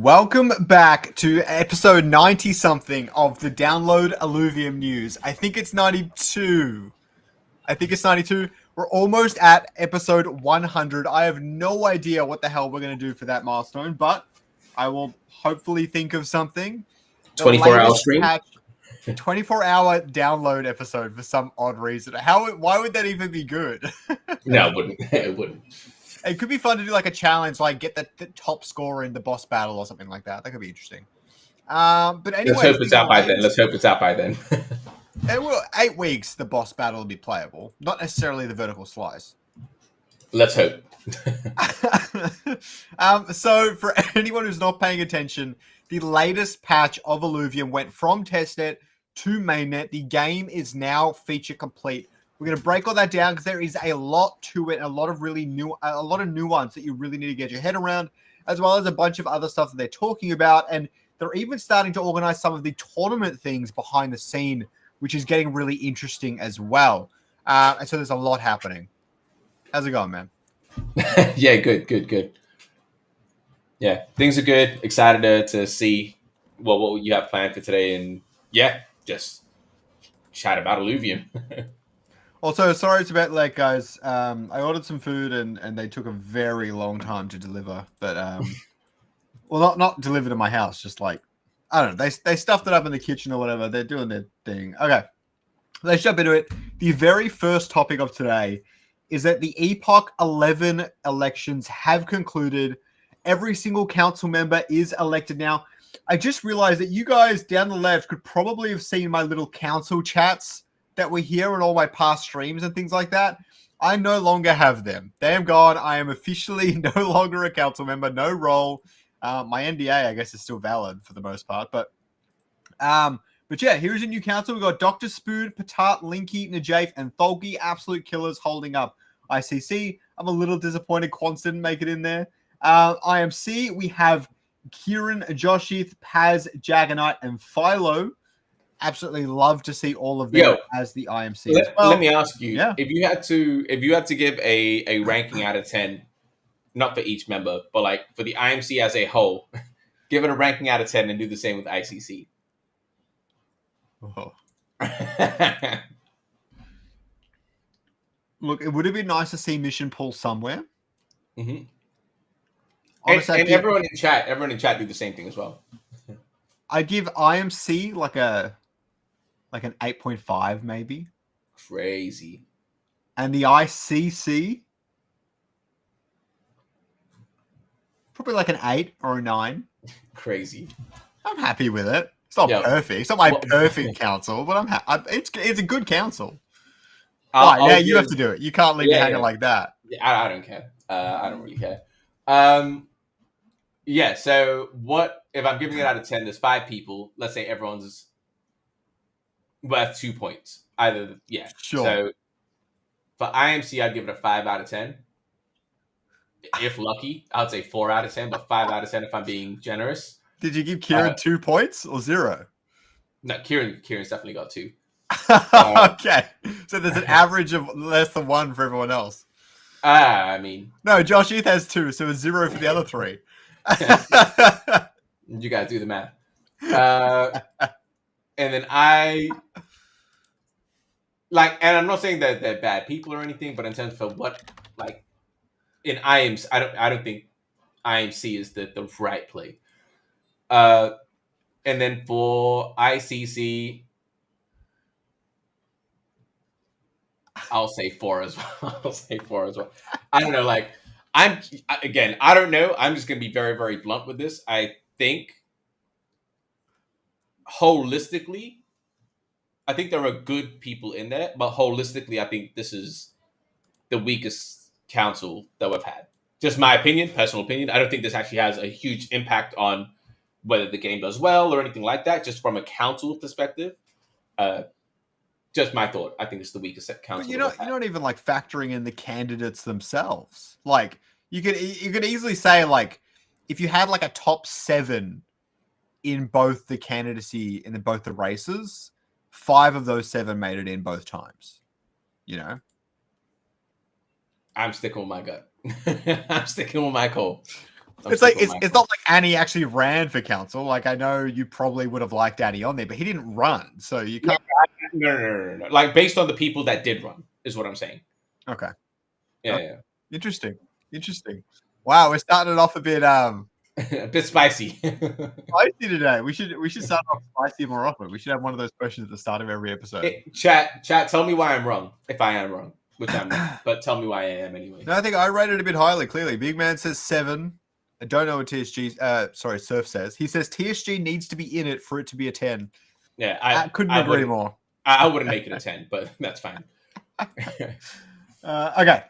Welcome back to episode 90-something of the Download Illuvium News. I think it's 92. We're almost at episode 100. I have no idea what the hell we're going to do for that milestone, but I will hopefully think of something. 24-hour stream? 24-hour download episode for some odd reason. Why would that even be good? No, it wouldn't. It wouldn't. It could be fun to do like a challenge, like get the top score in the boss battle or something like that. That could be interesting. But anyway, let's hope it's out by then. It will 8 weeks. The boss battle will be playable, not necessarily the vertical slice. Let's hope. So for anyone who's not paying attention, the latest patch of Illuvium went from testnet to mainnet. The game is now feature complete. We're going to break all that down because there is a lot to it, a lot of nuance that you really need to get your head around, as well as a bunch of other stuff that they're talking about. And they're even starting to organize some of the tournament things behind the scene, which is getting really interesting as well. And so there's a lot happening. How's it going, man? Yeah, good. Yeah, things are good. Excited to see what you have planned for today. And yeah, just chat about Illuvium. Also, sorry it's about late, guys. I ordered some food and they took a very long time to deliver. But, well, not deliver to my house, just like, I don't know. They stuffed it up in the kitchen or whatever. They're doing their thing. Okay, let's jump into it. The very first topic of today is that the Epoch 11 elections have concluded. Every single council member is elected now. I just realized that you guys down the left could probably have seen my little council chats that were here in all my past streams and things like that. I no longer have them. They am gone. I am officially no longer a council member, no role. My NDA, I guess, is still valid for the most part. But yeah, here's your new council. We've got Dr. Spood, Patat, Linky, Najafe, and Tholki. Absolute killers holding up ICC. I'm a little disappointed Quants didn't make it in there. IMC, we have Kieran, Joshith, Paz, Jaganite, and Philo. Absolutely love to see all of them as the IMC. Let me ask you, if you had to give a ranking out of 10, not for each member, but like for the IMC as a whole, give it a ranking out of 10 and do the same with ICC. Oh. Look, it would have been nice to see Mission Pool somewhere. Mm-hmm. Honestly, and everyone in chat do the same thing as well. I'd give IMC like an 8.5 maybe. Crazy. And the ICC probably like an 8 or a 9. Crazy. I'm happy with it. It's not perfect. It's not my perfect council, but it's a good council. Now you have to do it. You can't leave me hanging like that. Yeah, I don't care. I don't really care. Yeah, so what if I'm giving it out of 10, there's 5 people. Let's say everyone's worth 2 points. Sure. So for IMC, I'd give it a 5 out of 10. If lucky, I'd say 4 out of 10, but 5 out of 10 if I'm being generous. Did you give Kieran 2 points or 0? No, Kieran's definitely got 2. Okay. So there's an average of less than 1 for everyone else. I mean... No, Joshith has 2, so it's 0 for the other 3. You guys do the math. And then and I'm not saying that they're bad people or anything, but in terms of what, like, in IMC, I don't think IMC is the right play. And then for ICC, I'll say 4 as well. I don't know, like, I don't know. I'm just going to be very, very blunt with this. I think holistically, I think there are good people in there, but holistically, I think this is the weakest council that we've had. Just my opinion, personal opinion. I don't think this actually has a huge impact on whether the game does well or anything like that, just from a council perspective. Just my thought. I think it's the weakest council. But you're not even like factoring in the candidates themselves. Like you could easily say, like, if you had like a top 7 in both the candidacy in both the races, 5 of those 7 made it in both times. You know, I'm sticking with my gut. I'm sticking with my call. I'm It's like sticking with it's my not like Annie actually ran for council. Like I know you probably would have liked Annie on there, but he didn't run, so you can't. no. Like based on the people that did run is what I'm saying. Okay. Yeah, Okay. Interesting. Interesting. Wow, we're starting it off a bit a bit spicy. spicy today. We should start off spicy more often. We should have one of those questions at the start of every episode. Chat, tell me why I'm wrong. If I am wrong, which I'm not, but tell me why I am anyway. No, I think I rated it a bit highly. Clearly, Big Man says 7. I don't know what Surf says. He says TSG needs to be in it for it to be a 10. Yeah, I couldn't agree more. I wouldn't make it a 10, but that's fine. Okay.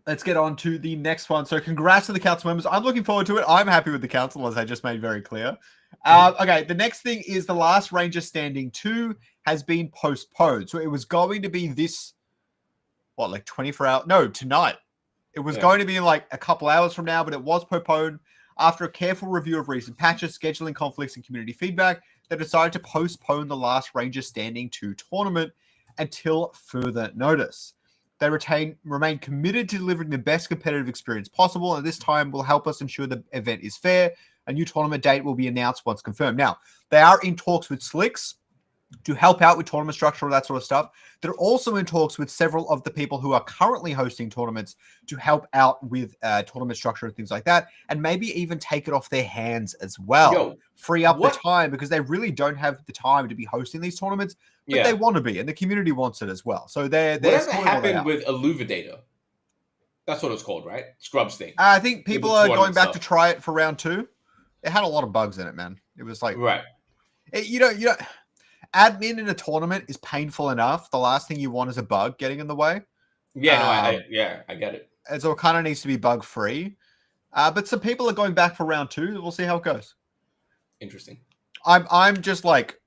Let's get on to the next one. So congrats to the council members. I'm looking forward to it. I'm happy with the council, as I just made very clear. Okay, the next thing is the last Ranger Standing 2 has been postponed. So it was going to be this, like 24 hours? No, tonight. It was going to be like a couple hours from now, but it was postponed after a careful review of recent patches, scheduling conflicts, and community feedback. They decided to postpone the last Ranger Standing 2 tournament until further notice. They remain committed to delivering the best competitive experience possible, and this time will help us ensure the event is fair. A new tournament date will be announced once confirmed. Now, they are in talks with Slicks to help out with tournament structure and that sort of stuff. They're also in talks with several of the people who are currently hosting tournaments to help out with tournament structure and things like that, and maybe even take it off their hands as well. Free up the time, because they really don't have the time to be hosting these tournaments, but they want to be, and the community wants it as well. So they're whatever happened with Illuvida? That's what it's called, right? Scrubs thing. I think people are going back to try it for round 2. It had a lot of bugs in it, man. It was like you know, admin in a tournament is painful enough. The last thing you want is a bug getting in the way. Yeah, I get it. And so it kind of needs to be bug free. But some people are going back for round 2. We'll see how it goes. Interesting. I'm just like,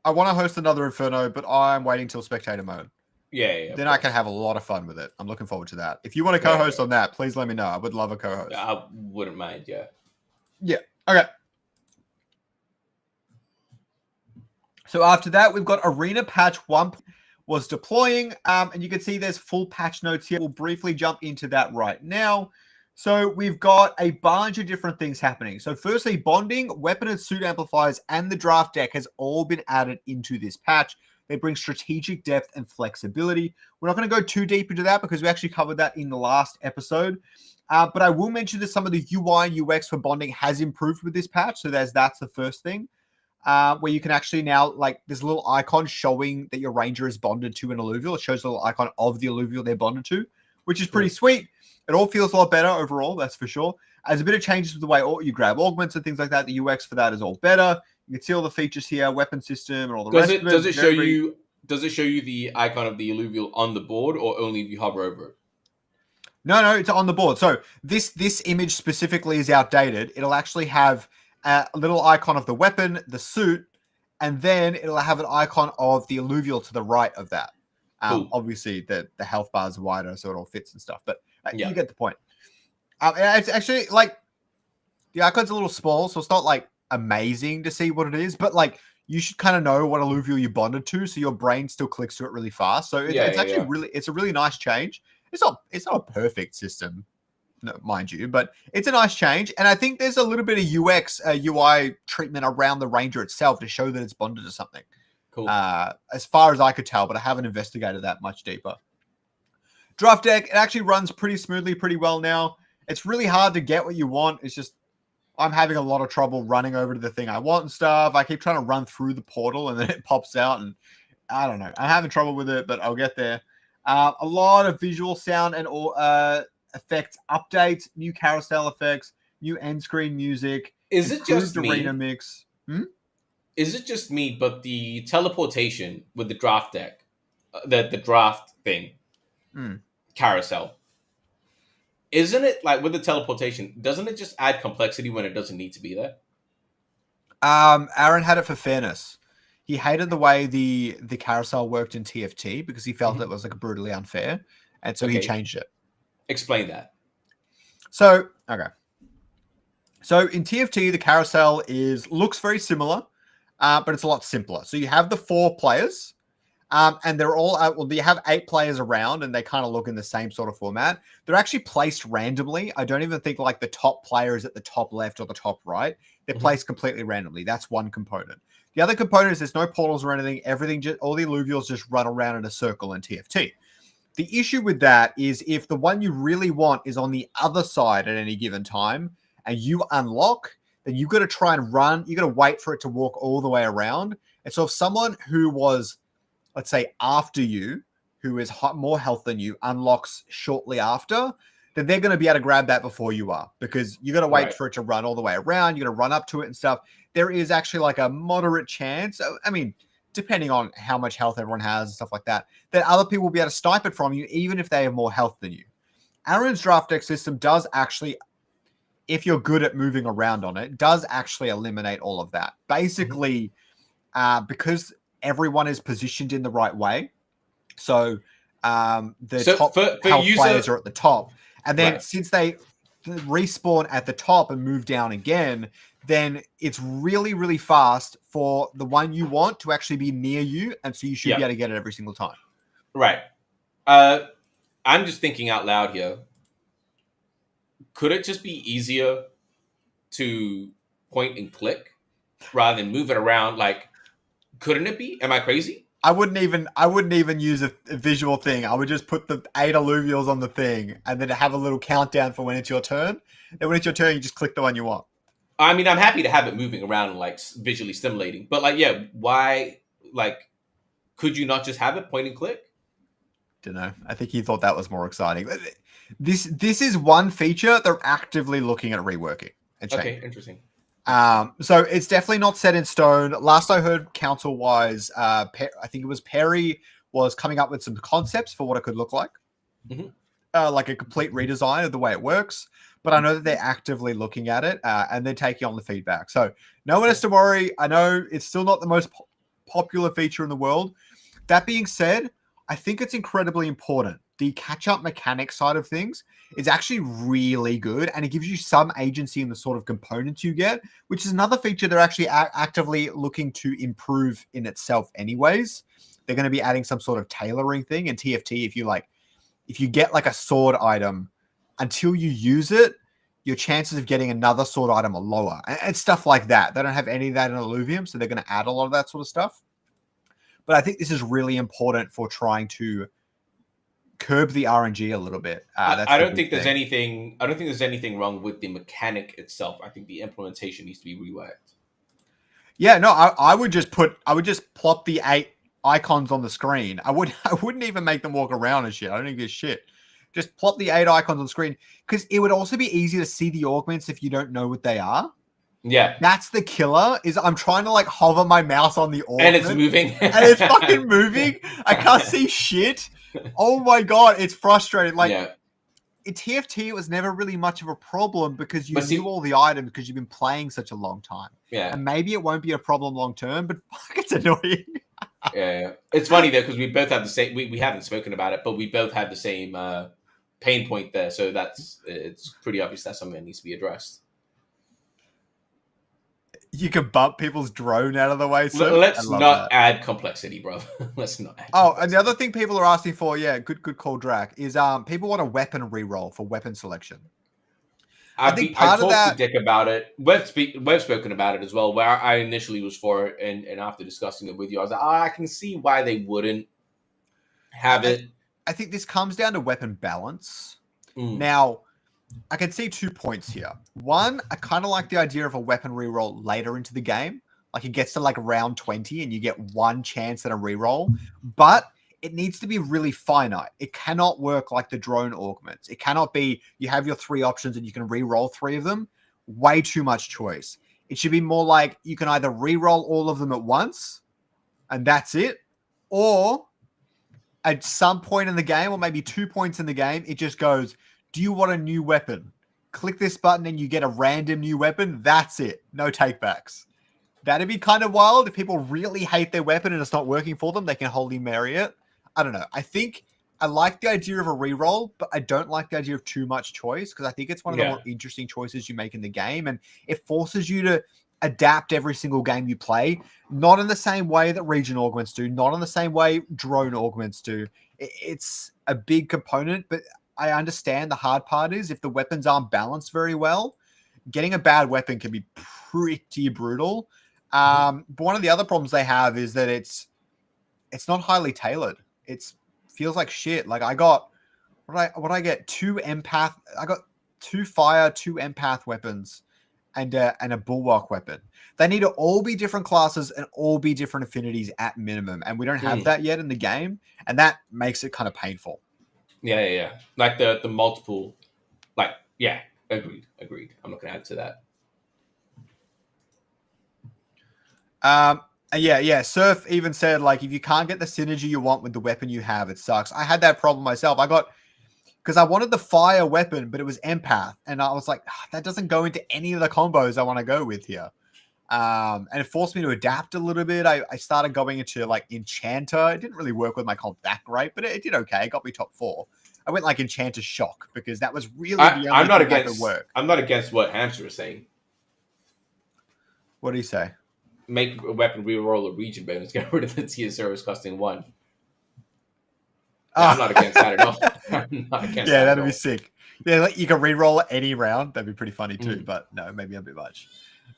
I want to host another Inferno, but I'm waiting till spectator mode. Yeah. Then I can have a lot of fun with it. I'm looking forward to that. If you want to co-host on that, please let me know. I would love a co-host. I wouldn't mind. Yeah. Okay. So after that, we've got Arena Patch 1 was deploying, and you can see there's full patch notes here. We'll briefly jump into that right now. So we've got a bunch of different things happening. So firstly, bonding, weapon and suit amplifiers, and the draft deck has all been added into this patch. They bring strategic depth and flexibility. We're not going to go too deep into that because we actually covered that in the last episode. But I will mention that some of the UI and UX for bonding has improved with this patch. So that's the first thing. Where you can actually now, like, there's a little icon showing that your ranger is bonded to an alluvial. It shows a little icon of the alluvial they're bonded to, which is pretty sweet. It all feels a lot better overall, that's for sure. There's a bit of changes with the way you grab augments and things like that. The UX for that is all better. You can see all the features here, weapon system, and all the rest of it. Does it show you? Does it show you the icon of the alluvial on the board, or only if you hover over it? No, it's on the board. So this image specifically is outdated. It'll actually have a little icon of the weapon, the suit, and then it'll have an icon of the alluvial to the right of that. Cool. Obviously, the health bar is wider, so it all fits and stuff. But you get the point. It's actually like the icon's a little small, so it's not like amazing to see what it is. But like you should kind of know what alluvial you bonded to, so your brain still clicks to it really fast. So it's actually it's a really nice change. It's not a perfect system, no, mind you, but it's a nice change. And I think there's a little bit of UX, UI treatment around the Ranger itself to show that it's bonded to something. Cool. As far as I could tell, but I haven't investigated that much deeper. Draft deck, it actually runs pretty smoothly, pretty well now. It's really hard to get what you want. It's just, I'm having a lot of trouble running over to the thing I want and stuff. I keep trying to run through the portal and then it pops out and I don't know. I'm having trouble with it, but I'll get there. A lot of visual sound and effects updates, new carousel effects, new end screen music. Is it just arena mix? Is it just me? But the teleportation with the draft deck, the draft thing, carousel, isn't it like with the teleportation? Doesn't it just add complexity when it doesn't need to be there? Aaron had it for fairness. He hated the way the carousel worked in TFT because he felt it was like brutally unfair, and so he changed it. Explain that. So in TFT, the carousel looks very similar, but it's a lot simpler. So you have the 4 players, And they're all well, you have 8 players around, and they kind of look in the same sort of format. They're actually placed randomly. I don't even think like the top player is at the top left or the top right. They're placed completely randomly. That's one component. The other component is there's no portals or anything. Everything, just all the Illuvials just run around in a circle in TFT. The issue with that is if the one you really want is on the other side at any given time and you unlock, then you've got to try and run. You've got to wait for it to walk all the way around. And so if someone who was, let's say, after you, who is more health than you, unlocks shortly after, then they're going to be able to grab that before you are, because you got to wait for it to run all the way around. You got to run up to it and stuff. There is actually like a moderate chance. I mean, depending on how much health everyone has and stuff like that, that other people will be able to snipe it from you, even if they have more health than you. Aaron's draft deck system does actually, if you're good at moving around on it, does actually eliminate all of that. Basically, because everyone is positioned in the right way. So top health players are at the top. And then since they respawn at the top and move down again, then it's really, really fast for the one you want to actually be near you. And so you should be able to get it every single time. Right. I'm just thinking out loud here. Could it just be easier to point and click rather than move it around? Like, couldn't it be? Am I crazy? I wouldn't even use a visual thing. I would just put the 8 alluvials on the thing and then have a little countdown for when it's your turn. And when it's your turn, you just click the one you want. I mean, I'm happy to have it moving around and like visually stimulating, but like, yeah, why? Like, could you not just have it point and click? Don't know. I think he thought that was more exciting. This is one feature they're actively looking at reworking and changing. Okay, interesting. So it's definitely not set in stone. Last I heard, council-wise, I think it was Perry was coming up with some concepts for what it could look like, like a complete redesign of the way it works. But I know that they're actively looking at it, and they're taking on the feedback. So no one has to worry. I know it's still not the most popular feature in the world. That being said, I think it's incredibly important. The catch-up mechanic side of things is actually really good, and it gives you some agency in the sort of components you get, which is another feature they're actually actively looking to improve in itself anyways. They're going to be adding some sort of tailoring thing in TFT. If you get like a sword item, until you use it, your chances of getting another sword item are lower, and stuff like that. They don't have any of that in Illuvium, so they're going to add a lot of that sort of stuff. But I think this is really important for trying to curb the RNG a little bit. I don't think there's anything. I don't think there's anything wrong with the mechanic itself. I think the implementation needs to be reworked. Yeah, no, I would just plop the 8 icons on the screen. I wouldn't even make them walk around and shit. I don't give a shit. Just plop the 8 icons on the screen, because it would also be easy to see the augments if you don't know what they are. Yeah, that's the killer. Is I'm trying to like hover my mouse on the augment, and it's moving, and it's fucking moving. I can't see shit. Oh my god, it's frustrating. Like in TFT, it was never really much of a problem because you knew all the items because you've been playing such a long time. Yeah, and maybe it won't be a problem long term, but fuck, it's annoying. Yeah, it's funny though because we both have the same. We haven't spoken about it, but we both have the same pain point there. So it's pretty obvious that's something that needs to be addressed. You can bump people's drone out of the way. So let's not add complexity, bro. Let's not add complexity. And the other thing people are asking for, good call, Drac, is people want a weapon reroll for weapon selection. I think I talked to Dick about it. We've spoken about it as well, where I initially was for it, and after discussing it with you, I was like, I can see why they wouldn't have it. I think this comes down to weapon balance. Now, I can see 2 points here. One, I kind of like the idea of a weapon reroll later into the game. Like it gets to like round 20 and you get one chance at a reroll, but it needs to be really finite. It cannot work like the drone augments. It cannot be you have your 3 options and you can reroll 3 of them. Way too much choice. It should be more like you can either reroll all of them at once and that's it, or at some point in the game, or maybe 2 points in the game, it just goes, do you want a new weapon? Click this button and you get a random new weapon. That's it. No takebacks. That'd be kind of wild. If people really hate their weapon and it's not working for them, they can Holy Mary it. I don't know. I think I like the idea of a reroll, but I don't like the idea of too much choice because I think it's one of the more interesting choices you make in the game. And it forces you to adapt every single game you play, not in the same way that region augments do, not in the same way drone augments do. It's a big component, but I understand the hard part is if the weapons aren't balanced very well, getting a bad weapon can be pretty brutal. But one of the other problems they have is that it's not highly tailored. It feels like shit. Like I got what I get 2 empath. I got 2 fire, 2 empath weapons, and a bulwark weapon. They need to all be different classes and all be different affinities at minimum, and we don't have that yet in the game, and that makes it kind of painful. Yeah. Like the multiple, like agreed. I'm not gonna add to that. Yeah. Surf even said, like, if you can't get the synergy you want with the weapon you have, it sucks. I had that problem myself. Because I wanted the fire weapon, but it was empath. And I was like, that doesn't go into any of the combos I want to go with here. And it forced me to adapt a little bit. I started going into, like, Enchanter. It didn't really work with my comp that great, but it did okay. It got me top 4. I went, like, Enchanter Shock, because that was really the only I'm not thing against, that could work. I'm not against what Hamster is saying. What do you say? Make a weapon reroll a region bonus. Get rid of the tier service costing 1. Yeah, I'm not against that at all. I'm not against that. Yeah, that'd be sick. Yeah, like you can reroll any round. That'd be pretty funny too, but no, maybe a bit much.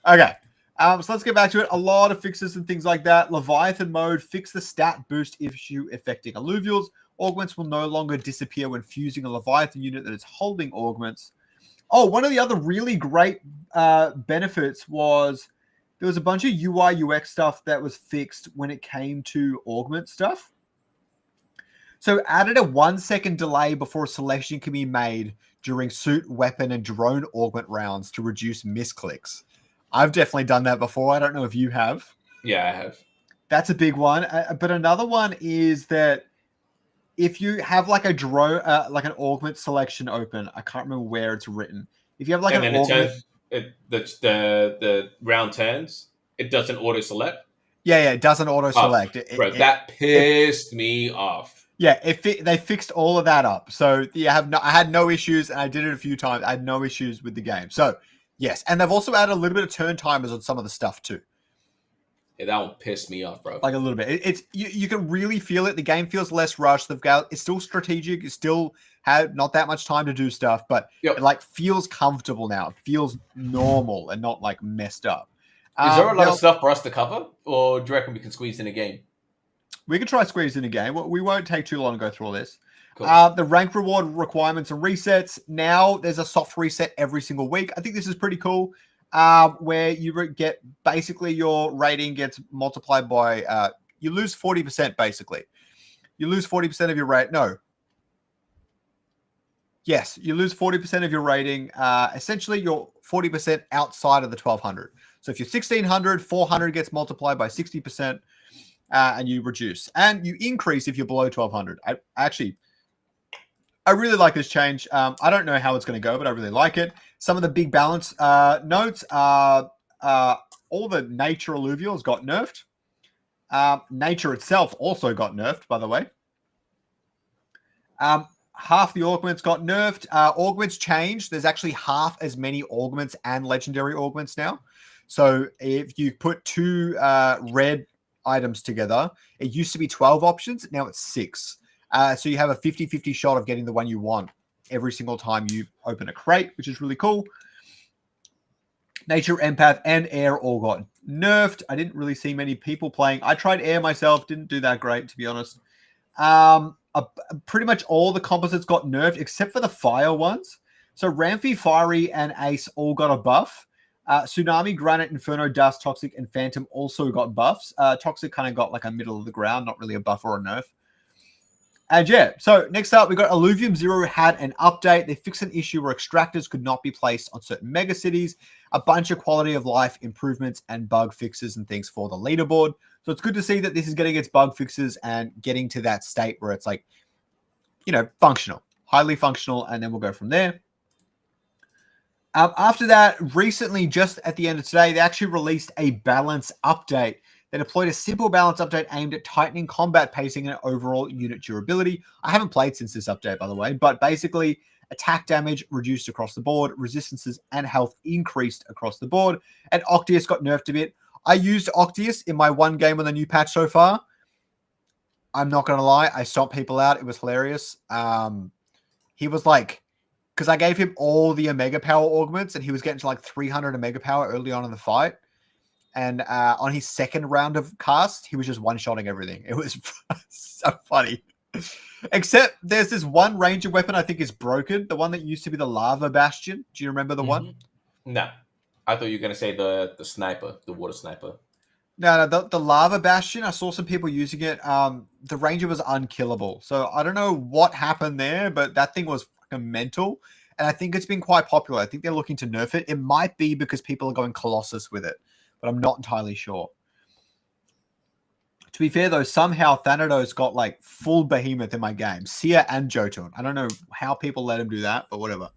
Okay. So let's get back to it. A lot of fixes and things like that. Leviathan mode, fix the stat boost issue affecting alluvials. Augments will no longer disappear when fusing a Leviathan unit that is holding augments. Oh, one of the other really great benefits was there was a bunch of UI UX stuff that was fixed when it came to augment stuff. So added a 1-second delay before a selection can be made during suit, weapon, and drone augment rounds to reduce misclicks. I've definitely done that before. I don't know if you have. Yeah, I have. That's a big one. But another one is that if you have like a drone, like an augment selection open, I can't remember where it's written. If you have like an augment, the round turns, it doesn't auto select. Yeah, it doesn't auto select. That pissed me off. Yeah, they fixed all of that up. So I had no issues, and I did it a few times. I had no issues with the game. So yes, and they've also added a little bit of turn timers on some of the stuff too. Yeah, that one pissed me off, bro. Like a little bit. It's you can really feel it. The game feels less rushed. It's still strategic. It still had not that much time to do stuff, but it like feels comfortable now. It feels normal and not like messed up. Is there a lot of stuff for us to cover, or do you reckon we can squeeze in a game? We can try squeeze in a game. We won't take too long to go through all this. Cool. The rank reward requirements and resets. Now there's a soft reset every single week. I think this is pretty cool. Where you get basically your rating gets multiplied by you lose 40% basically. You lose 40% of your rate. No. Yes, you lose 40% of your rating. Essentially, you're 40% outside of the 1200. So if you're 1600, 400 gets multiplied by 60%, and you reduce. And you increase if you're below 1200. I really like this change. I don't know how it's going to go, but I really like it. Some of the big balance notes are all the nature alluvials got nerfed. Nature itself also got nerfed, by the way. Half the augments got nerfed. Augments changed. There's actually half as many augments and legendary augments now. So if you put 2 red items together, it used to be 12 options. Now it's 6. So you have a 50-50 shot of getting the one you want every single time you open a crate, which is really cool. Nature, empath, and air all got nerfed. I didn't really see many people playing. I tried air myself. Didn't do that great, to be honest. Pretty much all the composites got nerfed except for the fire ones. So Ramphy, Fiery, and Ace all got a buff. Tsunami, Granite, Inferno, Dust, Toxic, and Phantom also got buffs. Toxic kind of got like a middle of the ground, not really a buff or a nerf. And yeah, so next up, we got Illuvium 0 had an update. They fixed an issue where extractors could not be placed on certain megacities, a bunch of quality of life improvements and bug fixes and things for the leaderboard. So it's good to see that this is getting its bug fixes and getting to that state where it's like, functional, highly functional, and then we'll go from there. After that, recently, just at the end of today, they actually released a balance update. They deployed a simple balance update aimed at tightening combat pacing and overall unit durability. I haven't played since this update, by the way, but basically Attack damage reduced across the board. Resistances and health increased across the board. And Octius got nerfed a bit. I used Octius in my one game on the new patch so far. I'm not going to lie. I stomped people out. It was hilarious. He was like, because I gave him all the Omega Power augments and he was getting to like 300 Omega Power early on in the fight. And on his second round of cast, he was just one-shotting everything. It was so funny. Except there's this one ranger weapon I think is broken. The one that used to be the Lava Bastion. Do you remember the one? No. I thought you were going to say the sniper, the water sniper. No, the Lava Bastion, I saw some people using it. The ranger was unkillable. So I don't know what happened there, but that thing was fucking mental. And I think it's been quite popular. I think they're looking to nerf it. It might be because people are going Colossus with it, but I'm not entirely sure. To be fair, though, somehow Thanatos got like full behemoth in my game. Seer and Jotun. I don't know how people let him do that, but whatever.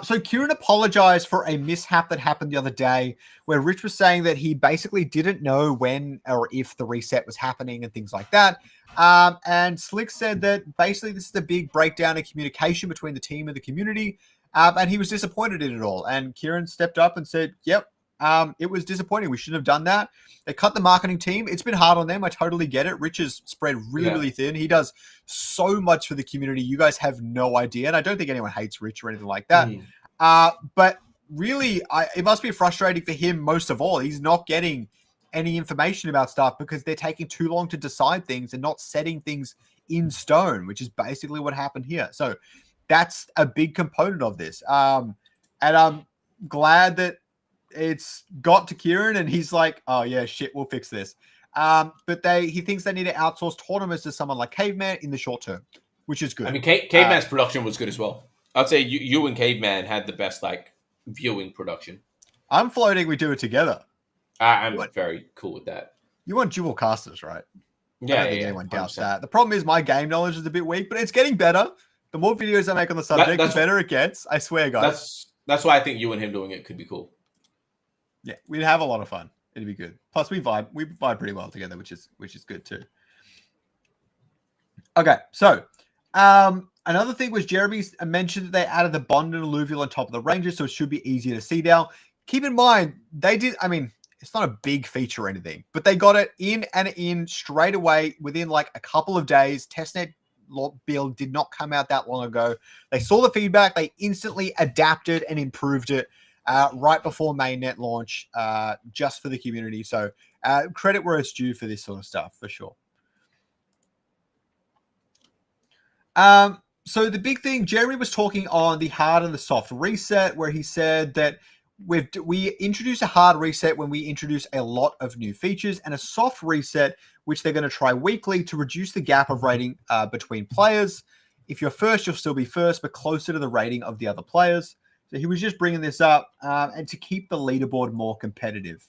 So Kieran apologized for a mishap that happened the other day where Rich was saying that he basically didn't know when or if the reset was happening and things like that. And Slick said that basically this is a big breakdown in communication between the team and the community. And he was disappointed in it all. And Kieran stepped up and said, yep, it was disappointing. We shouldn't have done that. They cut the marketing team. It's been hard on them. I totally get it. Rich is spread really thin. He does so much for the community. You guys have no idea. And I don't think anyone hates Rich or anything like that. But really, it must be frustrating for him most of all. He's not getting any information about stuff because they're taking too long to decide things and not setting things in stone, which is basically what happened here. So that's a big component of this. And I'm glad that it's got to Kieran and he's like, oh yeah, shit, we'll fix this. But he thinks they need to outsource tournaments to someone like Caveman in the short term, which is good. I mean, Caveman's production was good as well. I'd say you and Caveman had the best like viewing production. I'm floating. We do it together. I'm very cool with that. You want dual casters, right? Yeah, I don't think anyone doubts that. The problem is my game knowledge is a bit weak, but it's getting better. The more videos I make on the subject, the better it gets. I swear, guys. That's why I think you and him doing it could be cool. Yeah, we'd have a lot of fun. It'd be good. Plus, we vibe pretty well together, which is good too. Okay, so another thing was Jeremy mentioned that they added the Bond and Illuvium on top of the Rangers, so it should be easier to see now. Keep in mind, they did. I mean, it's not a big feature or anything, but they got it in straight away within like a couple of days. Testnet build did not come out that long ago. They saw the feedback, they instantly adapted and improved it. Right before mainnet launch, just for the community. So credit where it's due for this sort of stuff, for sure. So the big thing, Jeremy was talking on the hard and the soft reset, where he said that we introduce a hard reset when we introduce a lot of new features, and a soft reset, which they're going to try weekly to reduce the gap of rating between players. If you're first, you'll still be first, but closer to the rating of the other players. So he was just bringing this up and to keep the leaderboard more competitive.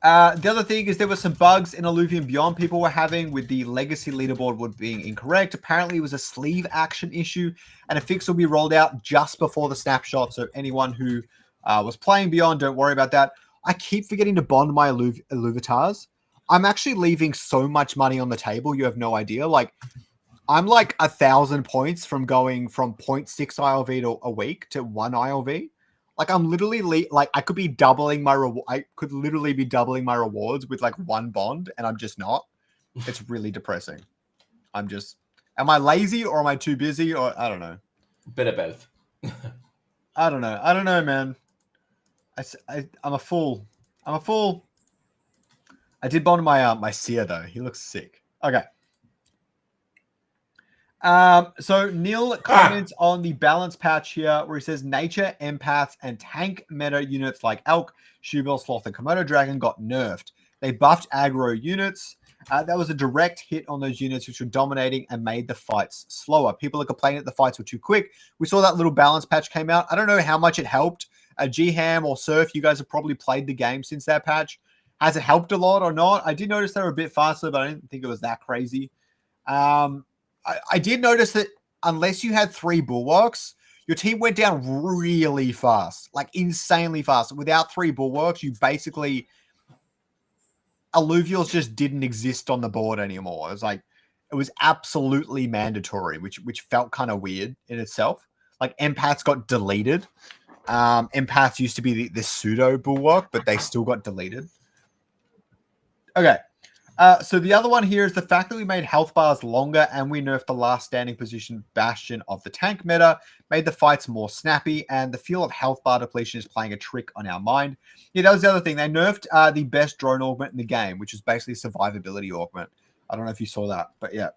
The other thing is there were some bugs in Illuvium Beyond people were having with the legacy leaderboard being incorrect. Apparently, it was a sleeve action issue, and a fix will be rolled out just before the snapshot. So anyone who was playing Beyond, don't worry about that. I keep forgetting to bond my Illuvitars. I'm actually leaving so much money on the table. You have no idea. Like, I'm like 1,000 points from going from 0.6 ILV to a week to 1 ILV. Like I'm literally I could be doubling my reward. I could literally be doubling my rewards with like one bond, and I'm just not. It's really depressing. Am I lazy or am I too busy or I don't know. Bit of both. I don't know, man. I'm a fool. I did bond my Seer though. He looks sick. Okay. So Neil comments on the balance patch here where he says nature, empaths, and tank meta units like Elk, Shoebell, Sloth, and Komodo Dragon got nerfed. They buffed aggro units. That was a direct hit on those units which were dominating and made the fights slower. People are complaining that the fights were too quick. We saw that little balance patch came out. I don't know how much it helped. G-Ham or Surf, you guys have probably played the game since that patch. Has it helped a lot or not? I did notice they were a bit faster, but I didn't think it was that crazy. I did notice that unless you had 3 bulwarks, your team went down really fast, like insanely fast. Without 3 bulwarks, you basically alluvials just didn't exist on the board anymore. It was like it was absolutely mandatory, which felt kind of weird in itself. Like empaths got deleted. Empaths used to be the pseudo bulwark, but they still got deleted. Okay. So the other one here is the fact that we made health bars longer and we nerfed the last standing position bastion of the tank meta, made the fights more snappy, and the feel of health bar depletion is playing a trick on our mind. Yeah, that was the other thing. They nerfed the best drone augment in the game, which is basically survivability augment. I don't know if you saw that, but yeah.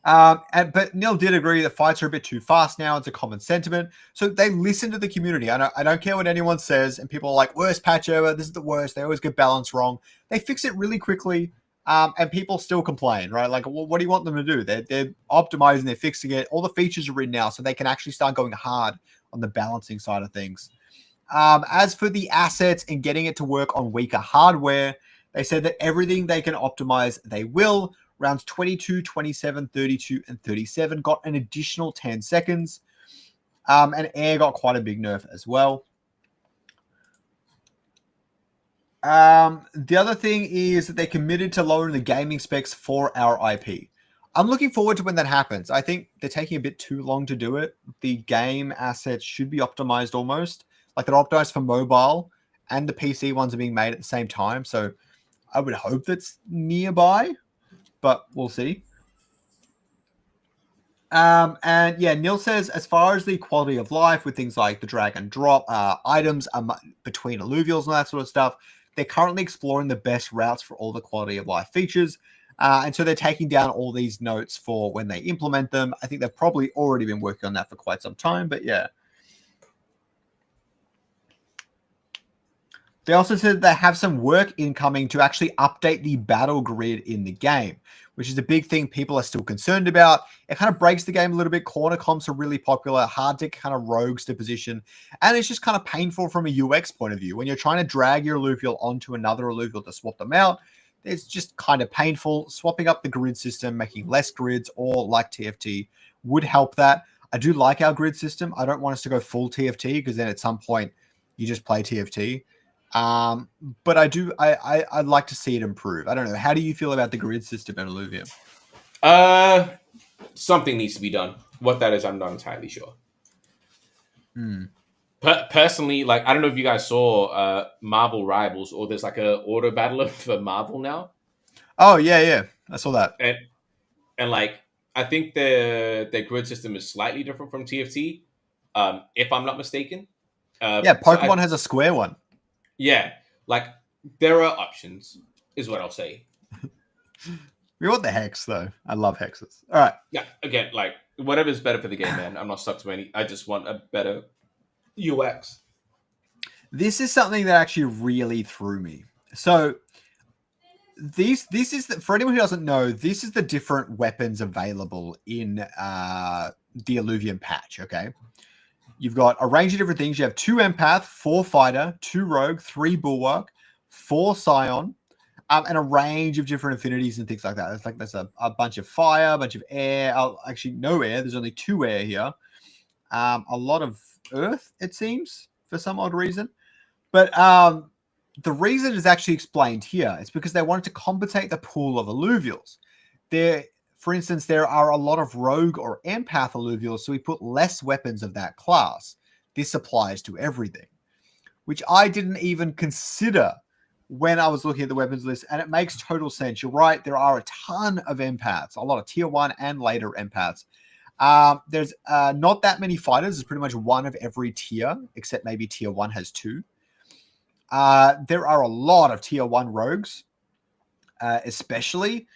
But Neil did agree that fights are a bit too fast now. It's a common sentiment. So they listen to the community. I don't care what anyone says. And people are like, worst patch ever. This is the worst. They always get balance wrong. They fix it really quickly. And people still complain, right? Like, well, what do you want them to do? They're optimizing. They're fixing it. All the features are in now. So they can actually start going hard on the balancing side of things. As for the assets and getting it to work on weaker hardware, they said that everything they can optimize, they will. Rounds 22, 27, 32, and 37 got an additional 10 seconds. And air got quite a big nerf as well. The other thing is that they committed to lowering the gaming specs for our IP. I'm looking forward to when that happens. I think they're taking a bit too long to do it. The game assets should be optimized almost. Like they're optimized for mobile and the PC ones are being made at the same time. So I would hope that's nearby. But we'll see. And yeah, Neil says, as far as the quality of life with things like the drag and drop items between alluvials and that sort of stuff, they're currently exploring the best routes for all the quality of life features. And so they're taking down all these notes for when they implement them. I think they've probably already been working on that for quite some time, but yeah. They also said they have some work incoming to actually update the battle grid in the game, which is a big thing people are still concerned about. It kind of breaks the game a little bit. Corner comps are really popular, hard to kind of rogues to position. And it's just kind of painful from a UX point of view. When you're trying to drag your alluvial onto another alluvial to swap them out, it's just kind of painful. Swapping up the grid system, making less grids, or like TFT would help that. I do like our grid system. I don't want us to go full TFT because then at some point you just play TFT. But I'd like to see it improve. I don't know. How do you feel about the grid system in Illuvium? Something needs to be done. What that is, I'm not entirely sure. Hmm. Personally, like I don't know if you guys saw Marvel Rivals, or there's like a auto battler for Marvel now. Oh yeah, I saw that. And like I think the grid system is slightly different from TFT, if I'm not mistaken. Yeah, Pokemon has a square one. Yeah, like there are options, is what I'll say. We want the hex though. I love hexes. All right. Yeah, again, like whatever's better for the game, man. I'm not stuck to any. I just want a better UX. This is something that actually really threw me. So this is for anyone who doesn't know, this is the different weapons available in the Illuvium patch. Okay. You've got a range of different things. You have 2 empath, 4 fighter, 2 rogue, 3 bulwark, 4 scion, and a range of different affinities and things like that. It's like there's a bunch of fire, a bunch of air. Actually, no air. There's only 2 air here. A lot of earth, it seems, for some odd reason. But the reason is actually explained here. It's because they wanted to compensate the pool of alluvials. For instance, there are a lot of rogue or empath alluvials, so we put less weapons of that class. This applies to everything, which I didn't even consider when I was looking at the weapons list, and it makes total sense. You're right, there are a ton of empaths, a lot of tier 1 and later empaths. There's not that many fighters. There's pretty much 1 of every tier, except maybe tier 1 has 2. There are a lot of tier 1 rogues, especially.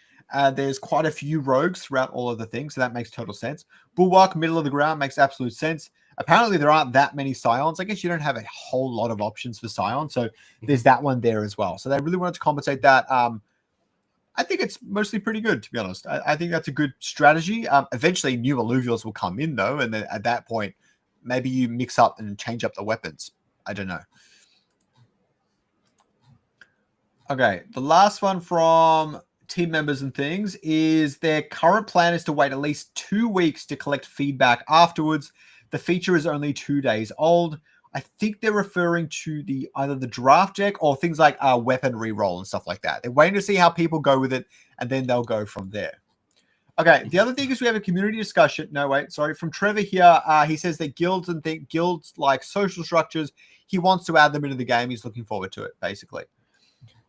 There's quite a few rogues throughout all of the things, so that makes total sense. Bulwark, middle of the ground, makes absolute sense. Apparently, there aren't that many scions. I guess you don't have a whole lot of options for scion, so there's that one there as well. So they really wanted to compensate that. I think it's mostly pretty good, to be honest. I think that's a good strategy. Eventually, new alluvials will come in, though, and then at that point, maybe you mix up and change up the weapons. I don't know. Okay, the last one from team members and things is their current plan is to wait at least 2 weeks to collect feedback afterwards. The feature is only 2 days old. I think they're referring to either the draft deck or things like weapon reroll and stuff like that. They're waiting to see how people go with it, and then they'll go from there. Okay, the other thing is we have a community discussion. No, wait, sorry, from Trevor here. He says that guilds like social structures. He wants to add them into the game. He's looking forward to it, basically.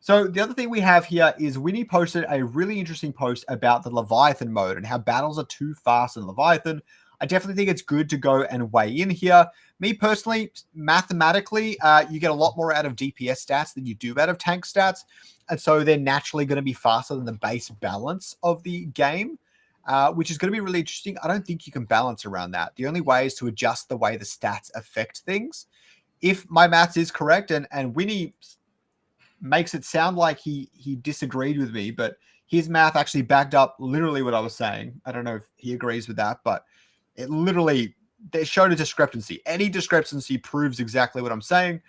So the other thing we have here is Winnie posted a really interesting post about the Leviathan mode and how battles are too fast in Leviathan. I definitely think it's good to go and weigh in here. Me personally, mathematically, you get a lot more out of DPS stats than you do out of tank stats. And so they're naturally going to be faster than the base balance of the game, which is going to be really interesting. I don't think you can balance around that. The only way is to adjust the way the stats affect things. If my maths is correct, and Winnie makes it sound like he disagreed with me, but his math actually backed up literally what I was saying. I don't know if he agrees with that, but it literally, they showed a discrepancy. Any discrepancy proves exactly what I'm saying.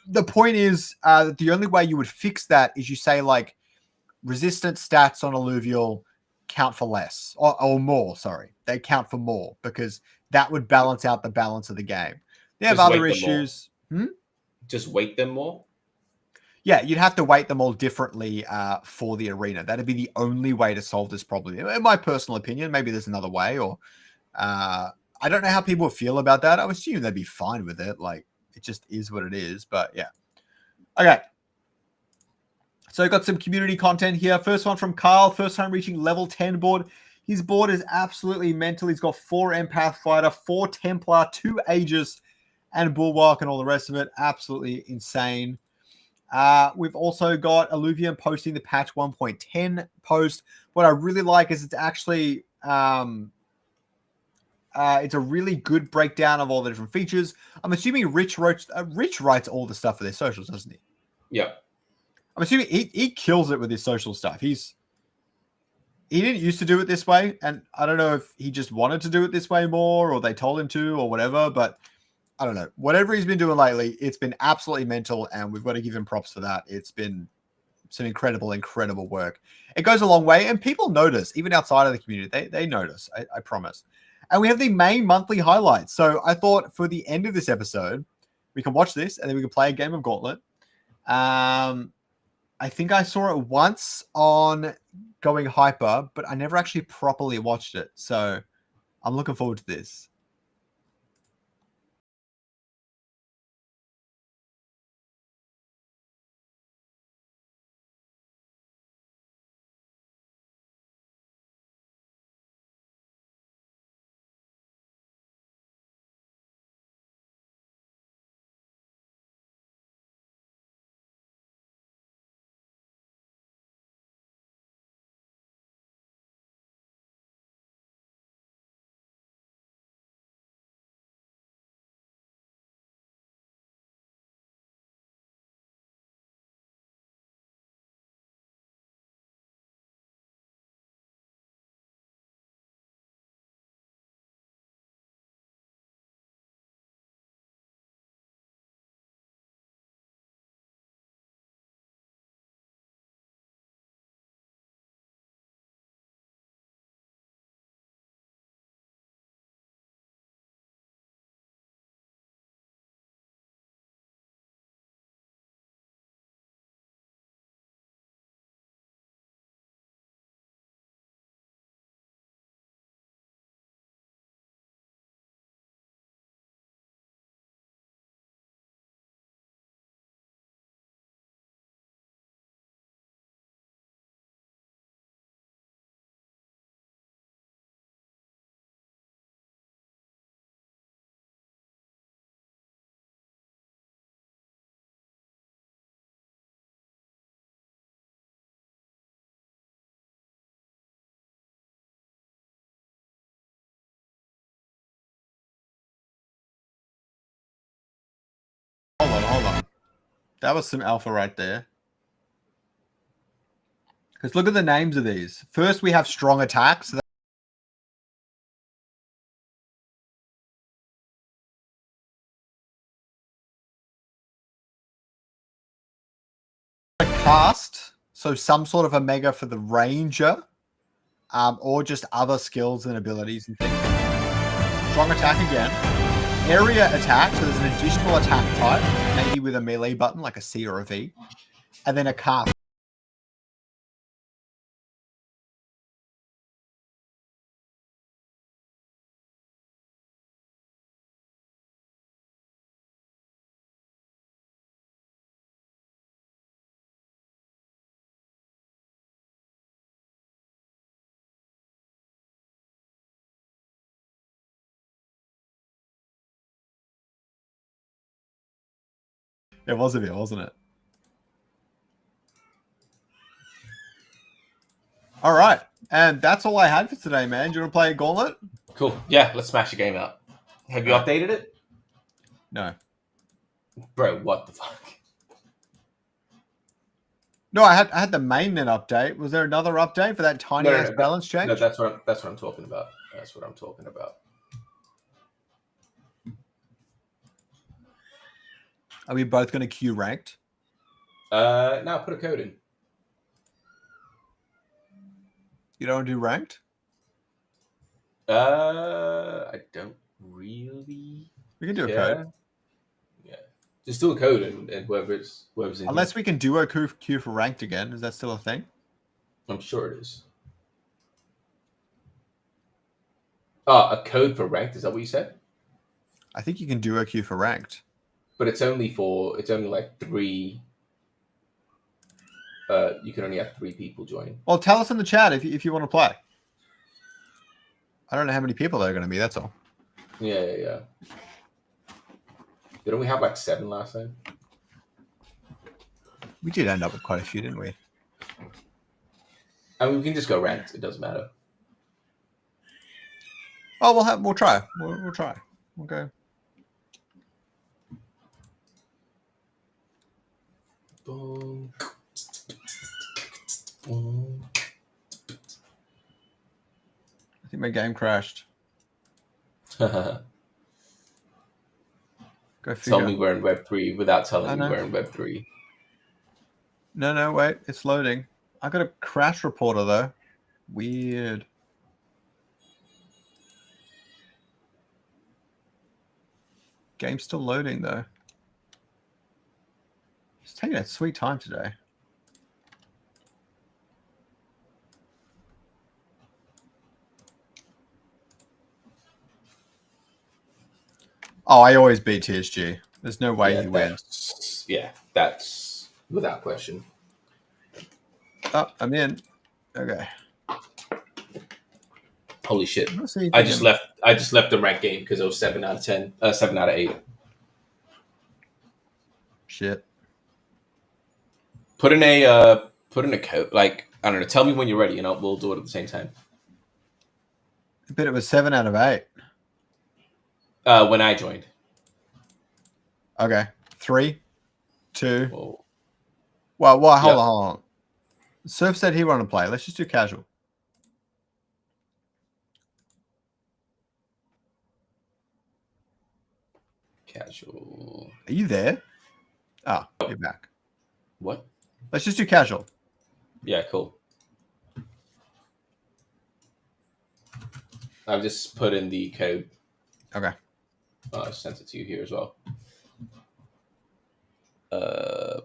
The point is that the only way you would fix that is you say like resistance stats on Illuvial count for less or more. Sorry, they count for more because that would balance out the balance of the game. They have other issues. Just weight them more. Yeah, you'd have to weight them all differently for the arena. That'd be the only way to solve this problem. In my personal opinion, maybe there's another way, or I don't know how people feel about that. I would assume they'd be fine with it. Like, it just is what it is. But yeah. Okay. So I got some community content here. First one from Kyle. First time reaching level 10 board. His board is absolutely mental. He's got 4 Empath Fighter, 4 Templar, 2 Aegis, and Bulwark and all the rest of it. Absolutely insane. We've also got Illuvium posting the patch 1.10 post. What I really like is it's actually it's a really good breakdown of all the different features. I'm assuming Rich writes all the stuff for their socials, doesn't he? Yeah. I'm assuming he kills it with his social stuff. He didn't used to do it this way, and I don't know if he just wanted to do it this way more, or they told him to, or whatever, but I don't know. Whatever he's been doing lately, it's been absolutely mental, and we've got to give him props for that. It's been some incredible, incredible work. It goes a long way, and people notice, even outside of the community. They notice, I promise. And we have the main monthly highlights. So I thought for the end of this episode, we can watch this, and then we can play a game of Gauntlet. I think I saw it once on Going Hyper, but I never actually properly watched it. So I'm looking forward to this. Hold on. That was some alpha right there. Because look at the names of these. First, we have strong attacks. So cast, so some sort of Omega for the Ranger, or just other skills and abilities and things. Strong attack again. Area attack, so there's an additional attack type, maybe with a melee button like a C or a V, and then a cast. It was a bit, wasn't it? All right. And that's all I had for today, man. Do you want to play a Gauntlet? Cool. Yeah, let's smash the game out. Have you All right. updated it? No. Bro, what the fuck? No, I had the mainnet update. Was there another update for that tiny ass balance change? No, that's what I'm talking about. That's what I'm talking about. Are we both going to queue ranked? Now put a code in. You don't want to do ranked? I don't really. We can do care. a code. Yeah, just do a code and whoever's in. Unless we can duo queue for ranked again. Is that still a thing? I'm sure it is. Oh, a code for ranked? Is that what you said? I think you can duo queue for ranked. But it's only like 3. You can only have 3 people join. Well, tell us in the chat if you want to play. I don't know how many people there are going to be. That's all. Yeah. Didn't we have like 7 last time? We did end up with quite a few, didn't we? I mean, we can just go ranked. It doesn't matter. Oh, we'll try. We'll try. Okay. Boom. I think my game crashed. Go figure. Tell me we're in Web 3 without telling me know. we're in Web 3. No, wait. It's loading. I got a crash reporter, though. Weird. Game's still loading, though. It's taking a sweet time today. Oh, I always beat TSG. There's no way he wins. Yeah, that's without question. Oh, I'm in. Okay. Holy shit! I just left the ranked game because it was 7 out of 10. 7 out of 8. Shit. Put in a code. Like, I don't know. Tell me when you're ready, and we'll do it at the same time. But it was 7 out of 8. When I joined. Okay. 3, 2. Whoa. Well, hold on. Surf said he wanted to play. Let's just do casual. Casual. Are you there? Oh, you're back. What? Let's just do casual. Yeah, cool. I've just put in the code. Okay. I sent it to you here as well.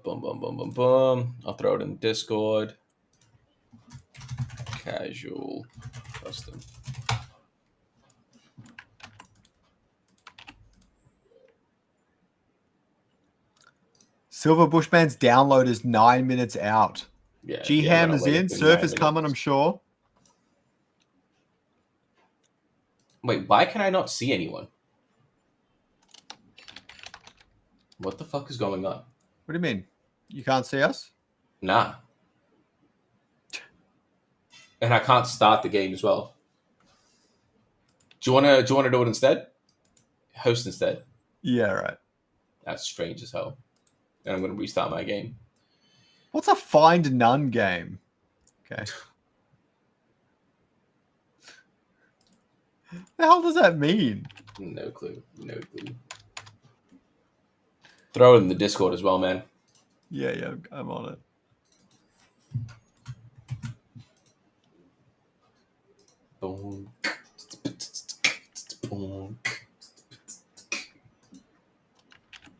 Boom. I'll throw it in Discord. Casual custom. Silver Bushman's download is 9 minutes out. Yeah. G-Ham is in. Surf is coming, I'm sure. Wait, why can I not see anyone? What the fuck is going on? What do you mean? You can't see us? Nah. And I can't start the game as well. Do you wanna do it instead? Host instead. Yeah, right. That's strange as hell. And I'm gonna restart my game. What's a find none game? Okay. The hell does that mean? No clue. Throw it in the Discord as well, man. Yeah, I'm on it. Boom. Boom.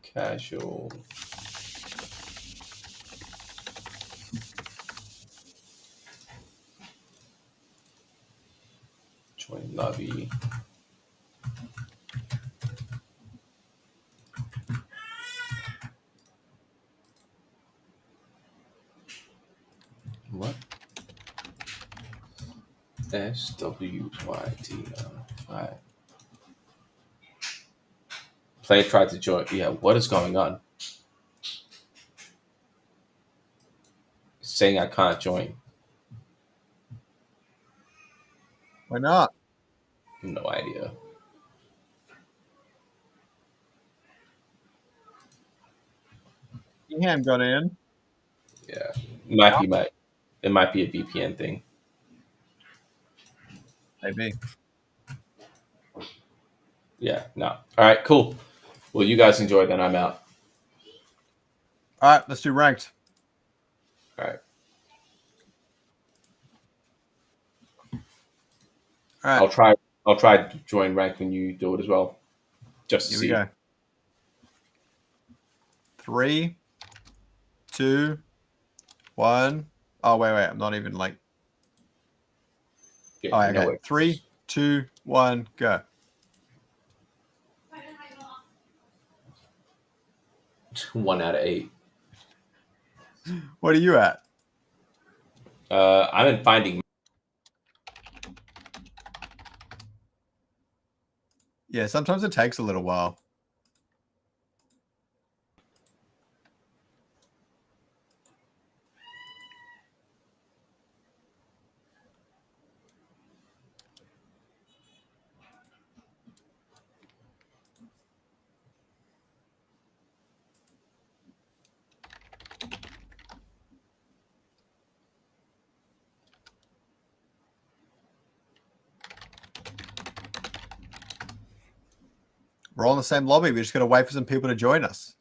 Casual. Join lobby. What? SWYT5. Player tried to join. Yeah, what is going on? saying I can't join. Why not? No idea. Eham got in. Yeah, it might be a VPN thing. Maybe. Yeah, no. All right, cool. Well, you guys enjoy. Then I'm out. All right, let's do ranked. All right. All right. I'll try to join rank when you do it as well, just to Here see. we go. 3, 2, 1. Oh, wait. I'm not even like. Yeah, Oh, you know okay. it. 3, 2, 1, go. 1 out of 8. What are you at? I'm in finding. Yeah, sometimes it takes a little while. We're all in the same lobby. We just got to wait for some people to join us.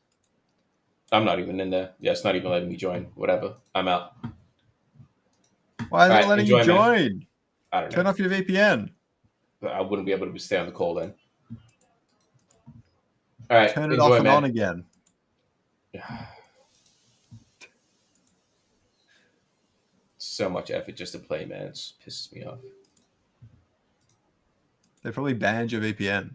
I'm not even in there. Yeah, it's not even letting me join. Whatever. I'm out. Why is All it right, letting enjoy, you man. join? I don't know. Turn off your VPN. I wouldn't be able to stay on the call then. All right, Turn it enjoy, off and man. on again. So much effort just to play, man. It pisses me off. They probably banned your VPN.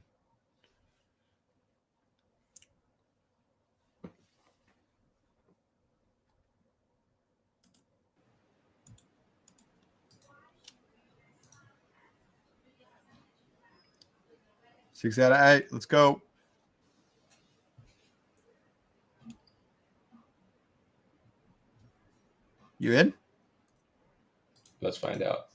Six out of 8. Let's go. You in? Let's find out.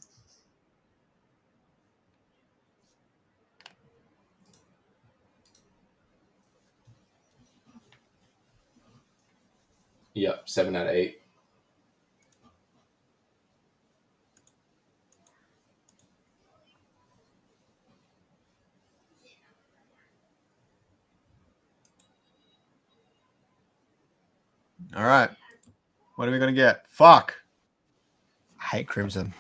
Yep, 7 out of 8. All right. What are we going to get? Fuck. I hate Crimson.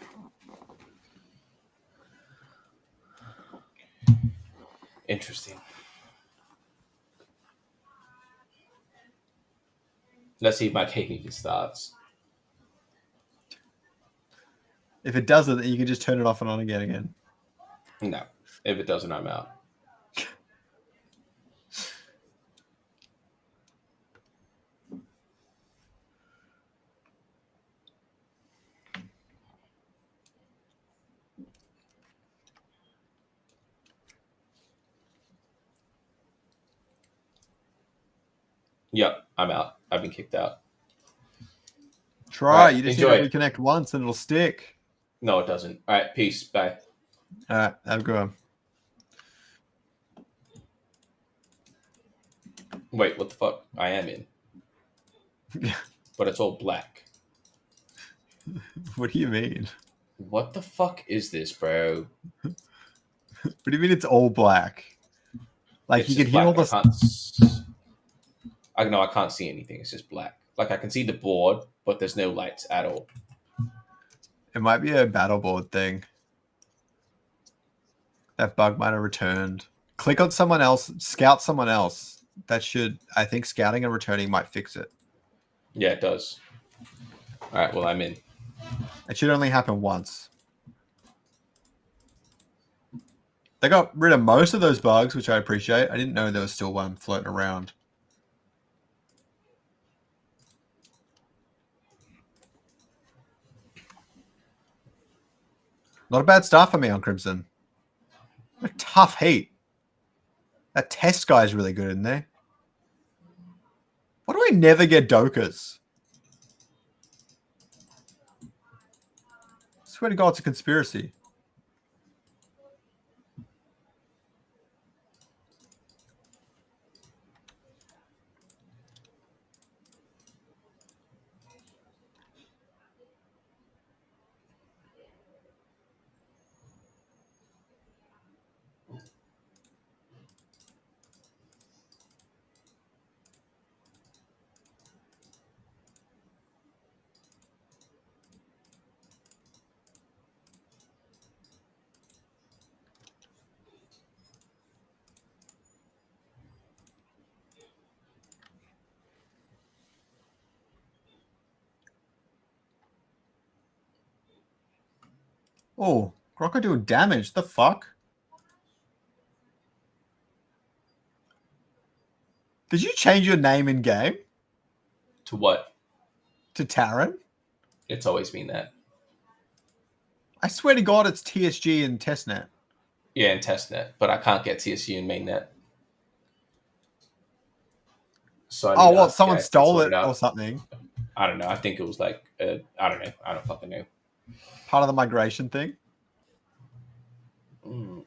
Interesting. Let's see if my cake even starts. If it doesn't, then you can just turn it off and on again. No. If it doesn't, I'm out. Yep, I'm out. I've been kicked out. Try. All right, You just enjoy. need to reconnect once and it'll stick. No, it doesn't. All right, peace. Bye. All right. Have a good one. Wait, what the fuck? I am in. But it's all black. What do you mean? What the fuck is this, bro? What do you mean it's all black? Like It's you just can hear all black. the. I can't see anything. It's just black. Like I can see the board, but there's no lights at all. It might be a battle board thing. That bug might have returned. Click on someone else. Scout someone else. That should. I think scouting and returning might fix it. Yeah, it does. All right, well, I'm in. It should only happen once. They got rid of most of those bugs, which I appreciate. I didn't know there was still one floating around. Not a bad start for me on Crimson. A tough heat. That test guy is really good, isn't there? Why do I never get Dokas? swear to God, it's a conspiracy. Oh, Grokka doing damage. The fuck? Did you change your name in game To what? to Taran? It's always been that. I swear to God, it's TSG and testnet. Yeah, in testnet, but I can't get TSU in mainnet. So I need Oh, to what? ask Someone guys to stole sort it it out. or something? I don't know. I think it was like I don't know. I don't fucking know. Part of the migration thing? Mm.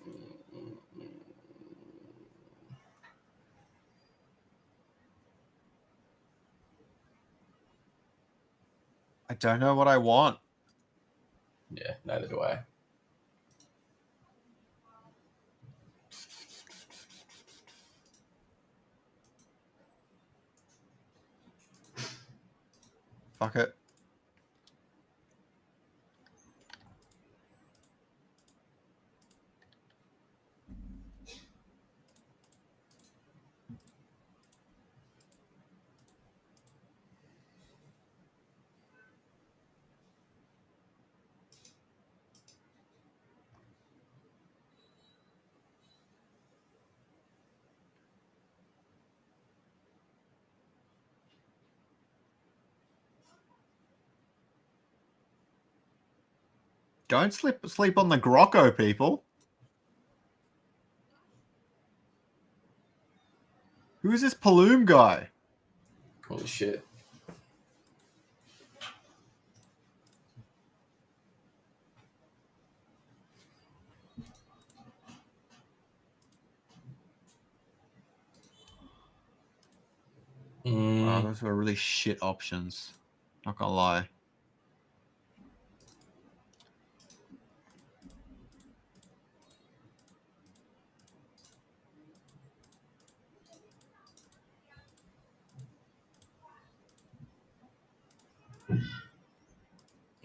I don't know what I want. Yeah, neither do I. Fuck it. Don't sleep on the Grokko, people. Who's this Paloom guy? Holy shit. Wow, those were really shit options. Not gonna lie.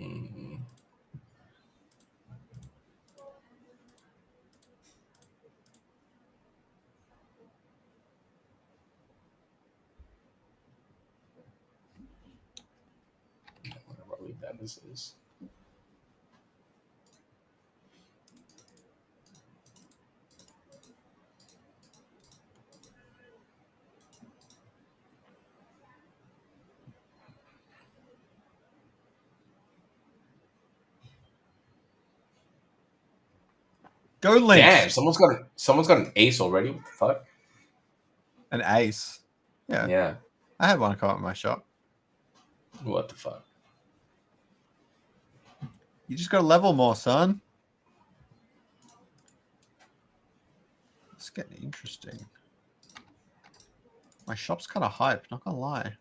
Mm. Whatever I believe that this is. Go Lynch. Damn, someone's got an ace already. What the fuck? An ace. Yeah. Yeah. I had one come up in my shop. What the fuck? You just gotta level more, son. It's getting interesting. My shop's kind of hype, not gonna lie.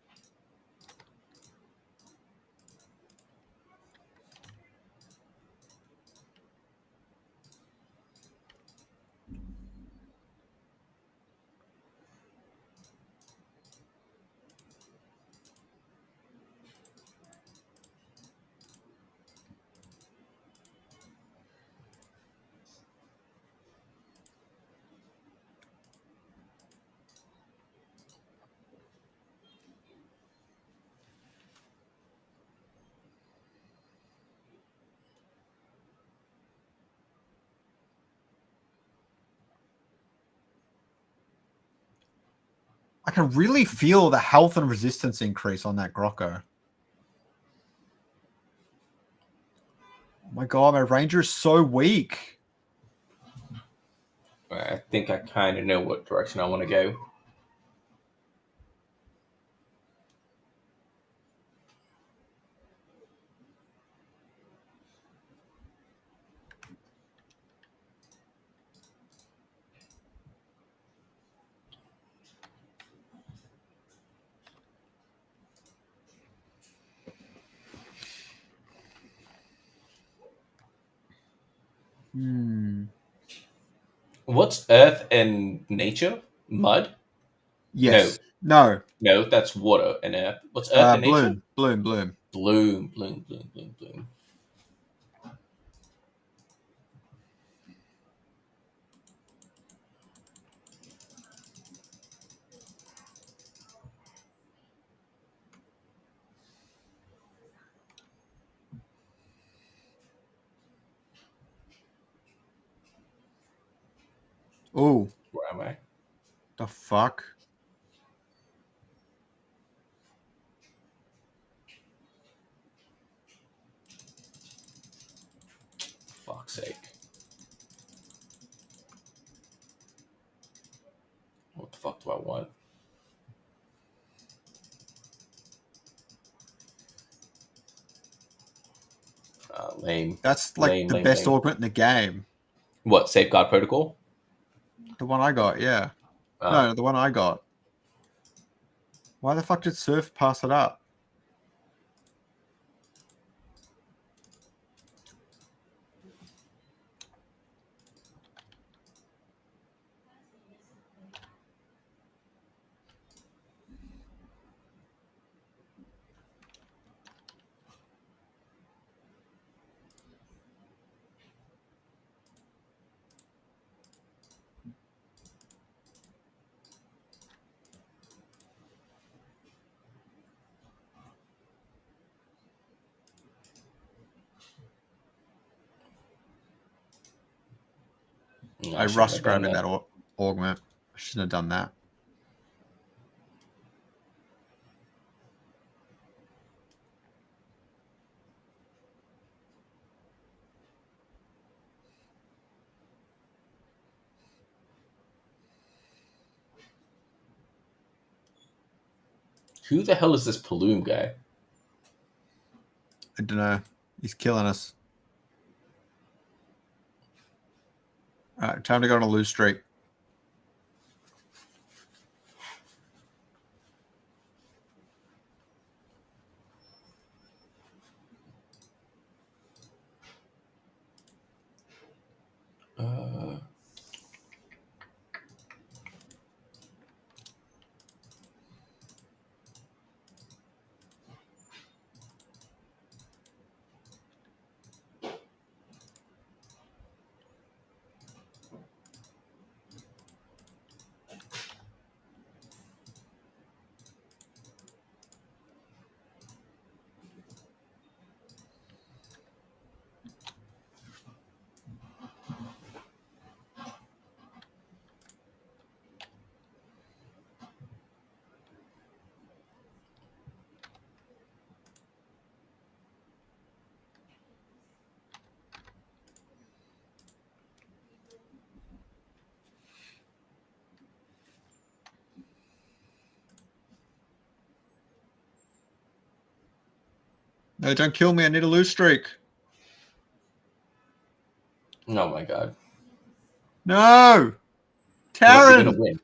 I can really feel the health and resistance increase on that Grokko. Oh my God, my Ranger is so weak. I think I kind of know what direction I want to go. Hmm. What's earth and nature? Mud? No, Yes. No. no, that's water and earth. What's earth and nature? Bloom. Bloom. Bloom. Bloom, bloom, bloom, bloom, bloom. Oh, Where am I? the fuck? Fuck's sake. What the fuck do I want? Lame. That's like Lame, the lame, best lame. augment in the game. What, Safeguard Protocol? The one I got, yeah. Uh, No, the one I got. Why the fuck did Surf pass it up? no, I I shouldn't rushed have done grabbing that. that augment. I shouldn't have done that. Who the hell is this Paloom guy? I don't know. He's killing us. All right, time to go on a lose streak. Uh, No, don't kill me. I need a lose streak. oh my god. No! What, you're gonna Taryn! win.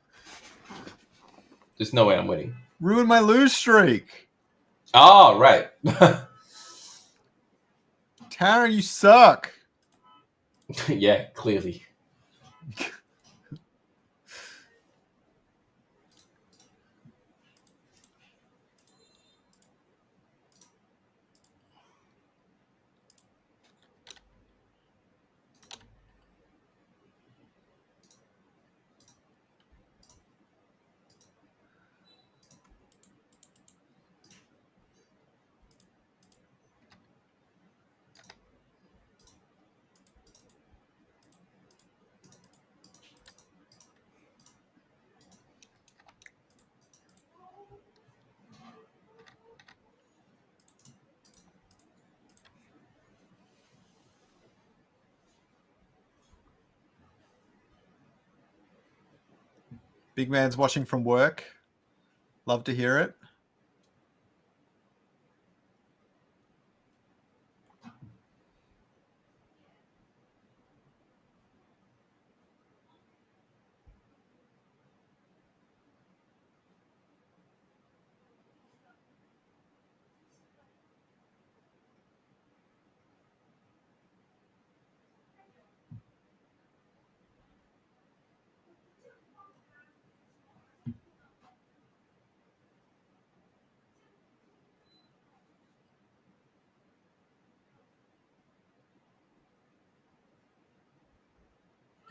There's no way I'm winning. Ruin my lose streak. Oh, right. Taryn, you suck. Yeah, clearly. Big man's watching from work. Love to hear it.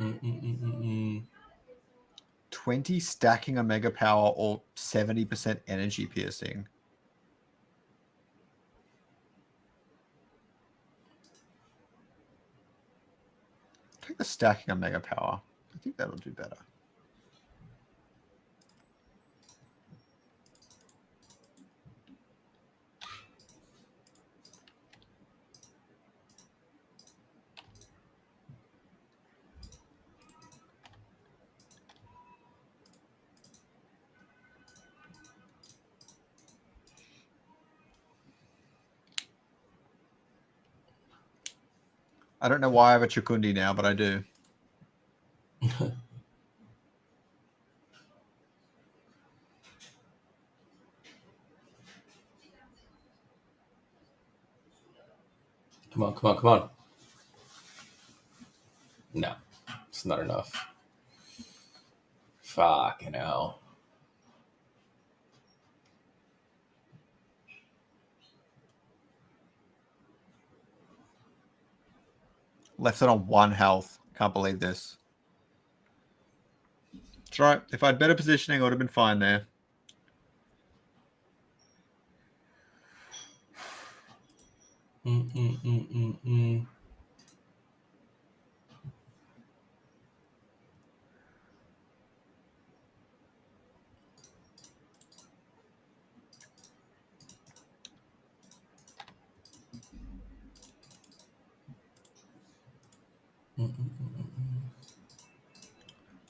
Mm-mm-mm-mm-mm. 20 stacking Omega power or 70% energy piercing. Take the stacking Omega power. I think that'll do better. I don't know why I have a Chukundi now, but I do. Come on, come on, come on. No, it's not enough. Fucking hell. Left it on 1 health. Can't believe this. That's right. If I had better positioning, I would have been fine there. Mm-mm-mm-mm-mm.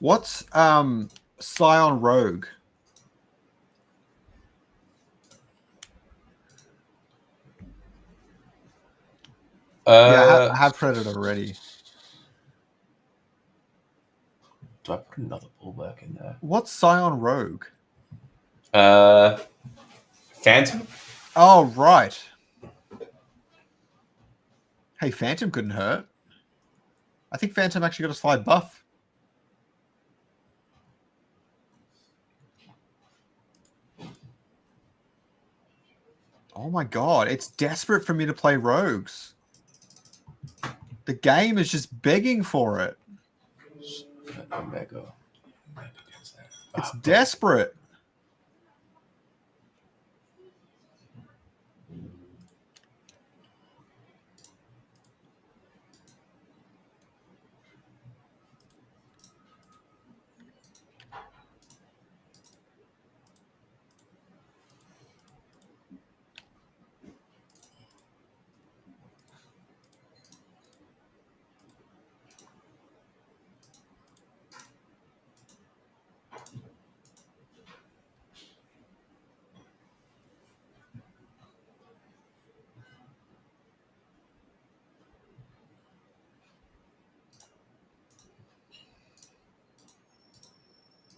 What's Scion Rogue? Yeah, I have read it already. Do I put another bulwark in there? What's Scion Rogue? Phantom? Oh, right. Hey, Phantom couldn't hurt. I think Phantom actually got a slight buff. Oh my god, it's desperate for me to play rogues. The game is just begging for it. Omega. It's desperate.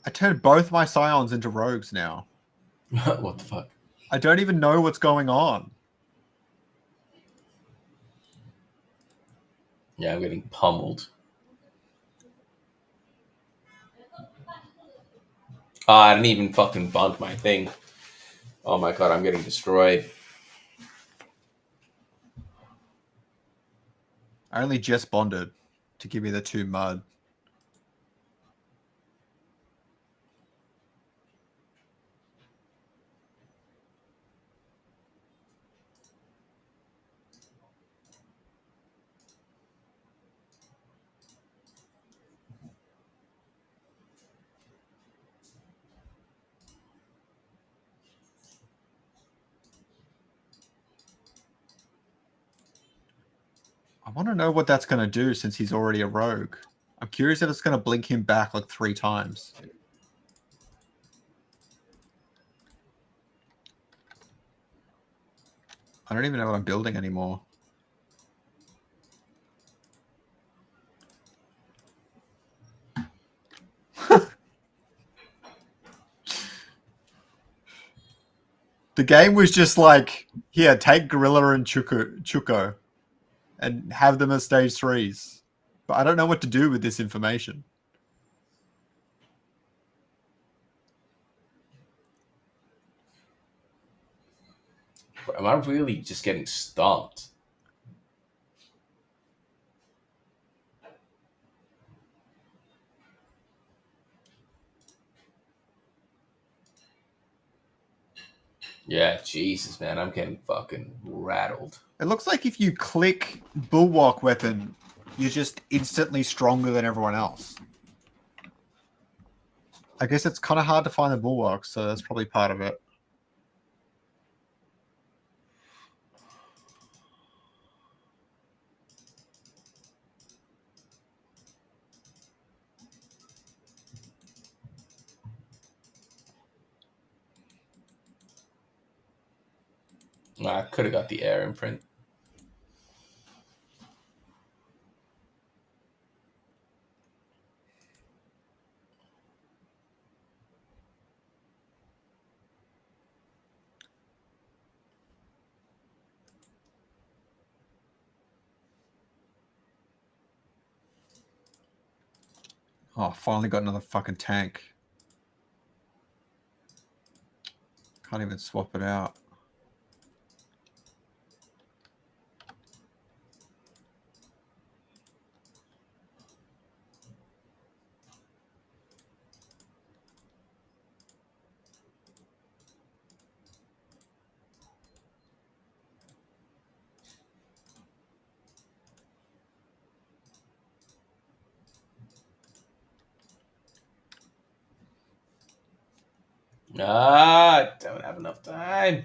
I turned both my Scions into rogues now. What the fuck? I don't even know what's going on. Yeah, I'm getting pummeled. I didn't even fucking bond my thing. Oh my god, I'm getting destroyed. I only just bonded to give me the 2 mud. I want to know what that's going to do since he's already a rogue. I'm curious if it's going to blink him back like 3 times. I don't even know what I'm building anymore. The game was just like, here, take Gorilla and Chuko and have them as stage 3s. But I don't know what to do with this information. Am I really just getting stomped? Yeah, Jesus, man, I'm getting fucking rattled. It looks like if you click Bulwark Weapon, you're just instantly stronger than everyone else. I guess it's kind of hard to find the Bulwark, so that's probably part of it. I could have got the air imprint. Oh, finally got another fucking tank. Can't even swap it out. I don't have enough time.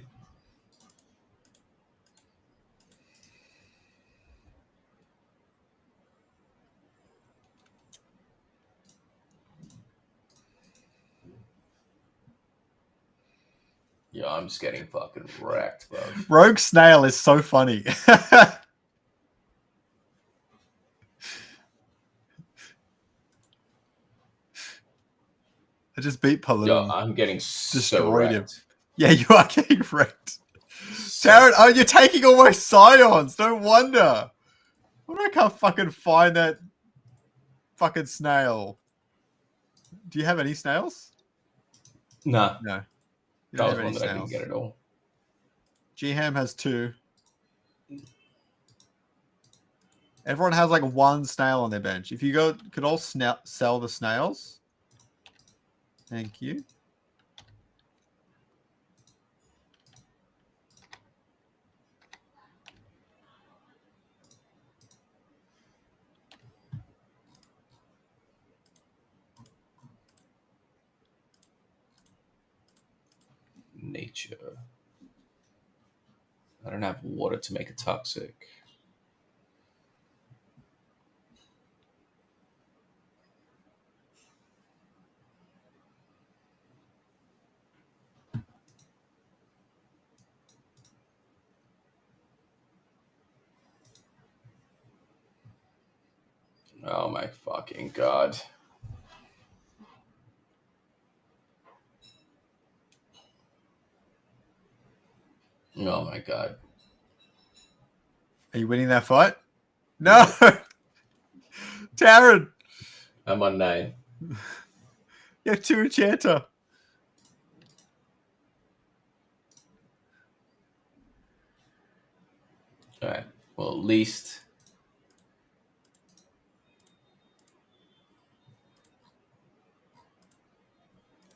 Yo, I'm just getting fucking wrecked, bro. Rogue Snail is so funny. I just beat Yo, Palou. I'm getting so Destroyed him. wrecked. Yeah, you are getting wrecked. So Taryn, oh, you're taking all my scions. No wonder. Why I can't fucking find that fucking snail? Do you have any snails? nah, No. You that don't was have any one that I didn't snails. get at all. G-Ham has 2. Everyone has like 1 snail on their bench. If you could all sell the snails. Thank you. Nature. I don't have water to make it toxic. Oh my fucking god. Oh my god. Are you winning that fight? No. Taryn, I'm on 9. you have 2 enchanter. Alright. Well, at least.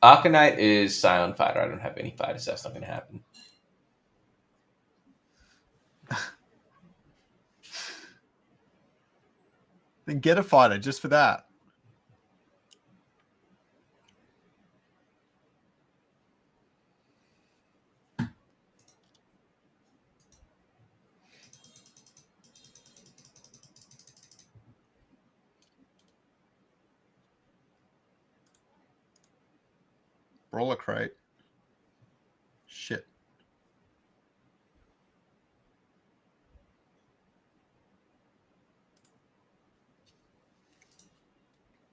Arcanite is Scion Fighter. I don't have any fighters. That's not going to happen. Then get a fighter just for that. Brawler crate. Shit.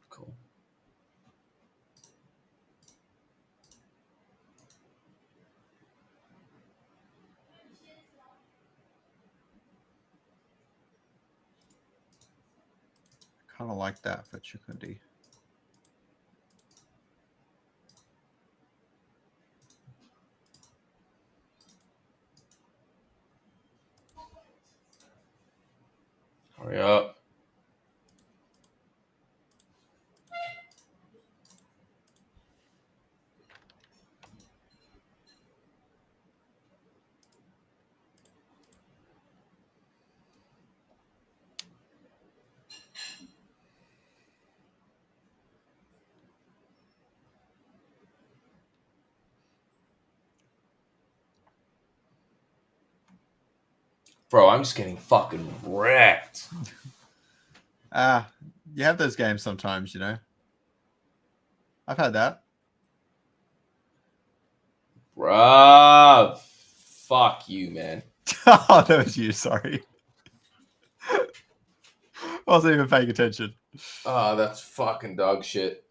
Cool. Kind of like that for Chukundi. Hurry up. Bro, I'm just getting fucking wrecked. You have those games sometimes, you know. I've had that. Bruh. Fuck you, man. Oh, that was you. Sorry. I wasn't even paying attention. Oh, that's fucking dog shit.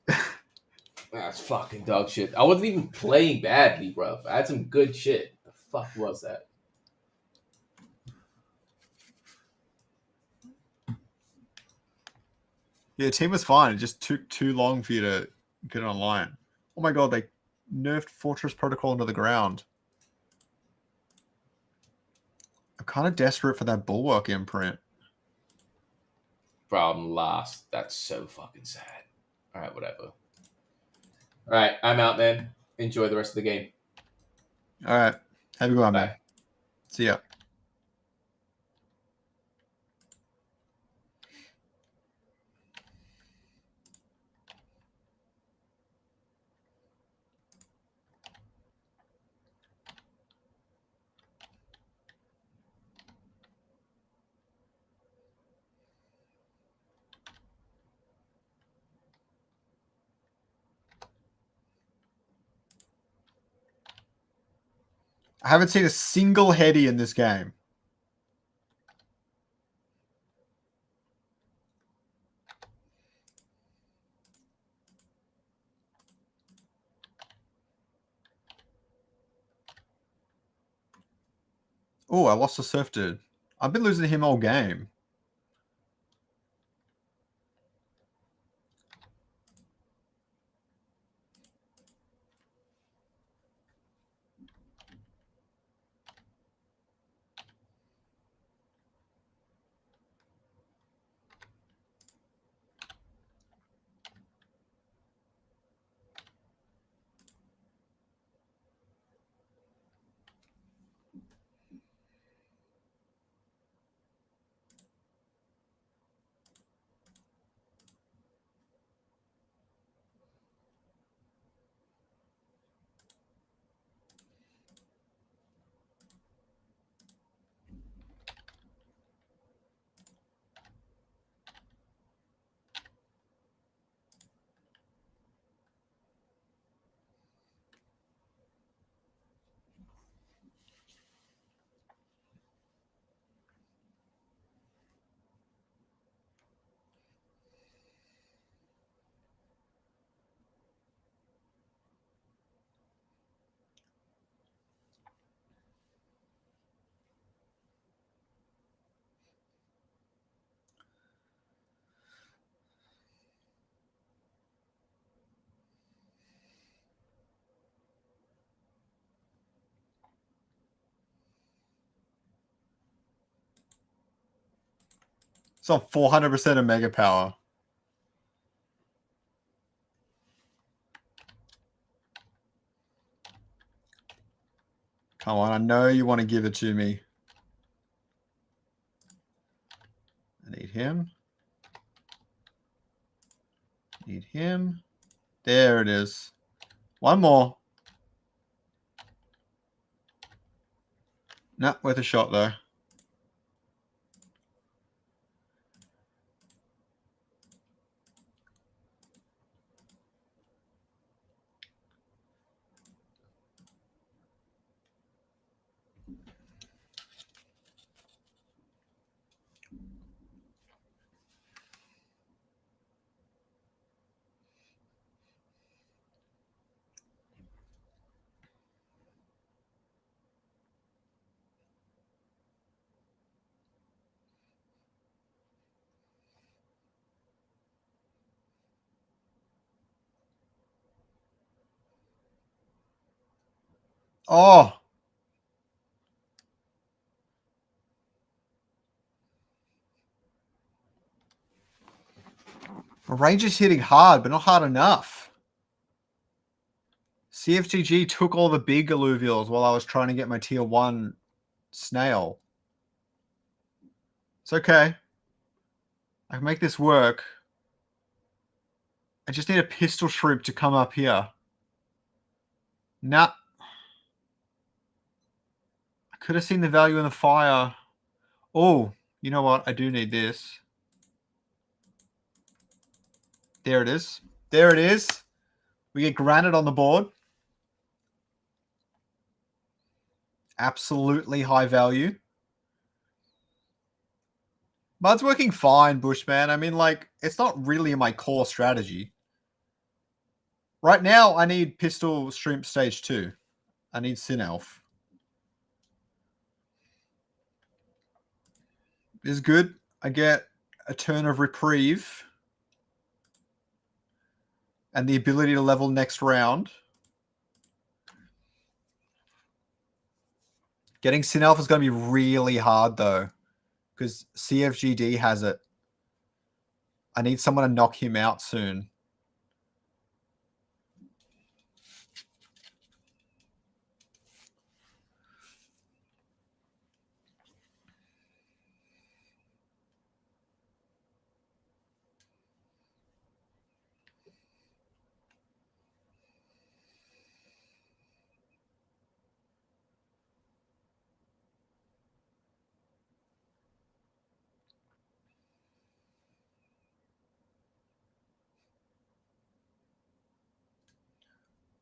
That's fucking dog shit. I wasn't even playing badly, bro. I had some good shit. The fuck was that? Yeah, the team was fine. It just took too long for you to get online. Oh my god, they nerfed Fortress Protocol into the ground. I'm kind of desperate for that Bulwark imprint. Bro, I'm last. That's so fucking sad. Alright, whatever. Alright, I'm out, man. Enjoy the rest of the game. All right. Have a good one, Bye. man. See ya. I haven't seen a single heady in this game. Oh, I lost the surf dude. I've been losing to him all game. It's on 400% of mega power. Come on, I know you want to give it to me. I need him. Need him. There it is. One more. Not worth a shot, though. Oh! Ranger's hitting hard, but not hard enough. CFGG took all the big alluvials while I was trying to get my tier 1 snail. It's okay. I can make this work. I just need a pistol shrimp to come up here. Nah. I could have seen the value in the fire. Oh, you know what? I do need this. There it is. There it is. We get granite on the board. Absolutely high value. But it's working fine, Bushman. I mean, like, it's not really my core strategy. Right now, I need Pistol Shrimp Stage 2. I need Sinelf. This is good. I get a turn of reprieve and the ability to level next round. Getting Sinelf is going to be really hard, though, because CFGD has it. I need someone to knock him out soon.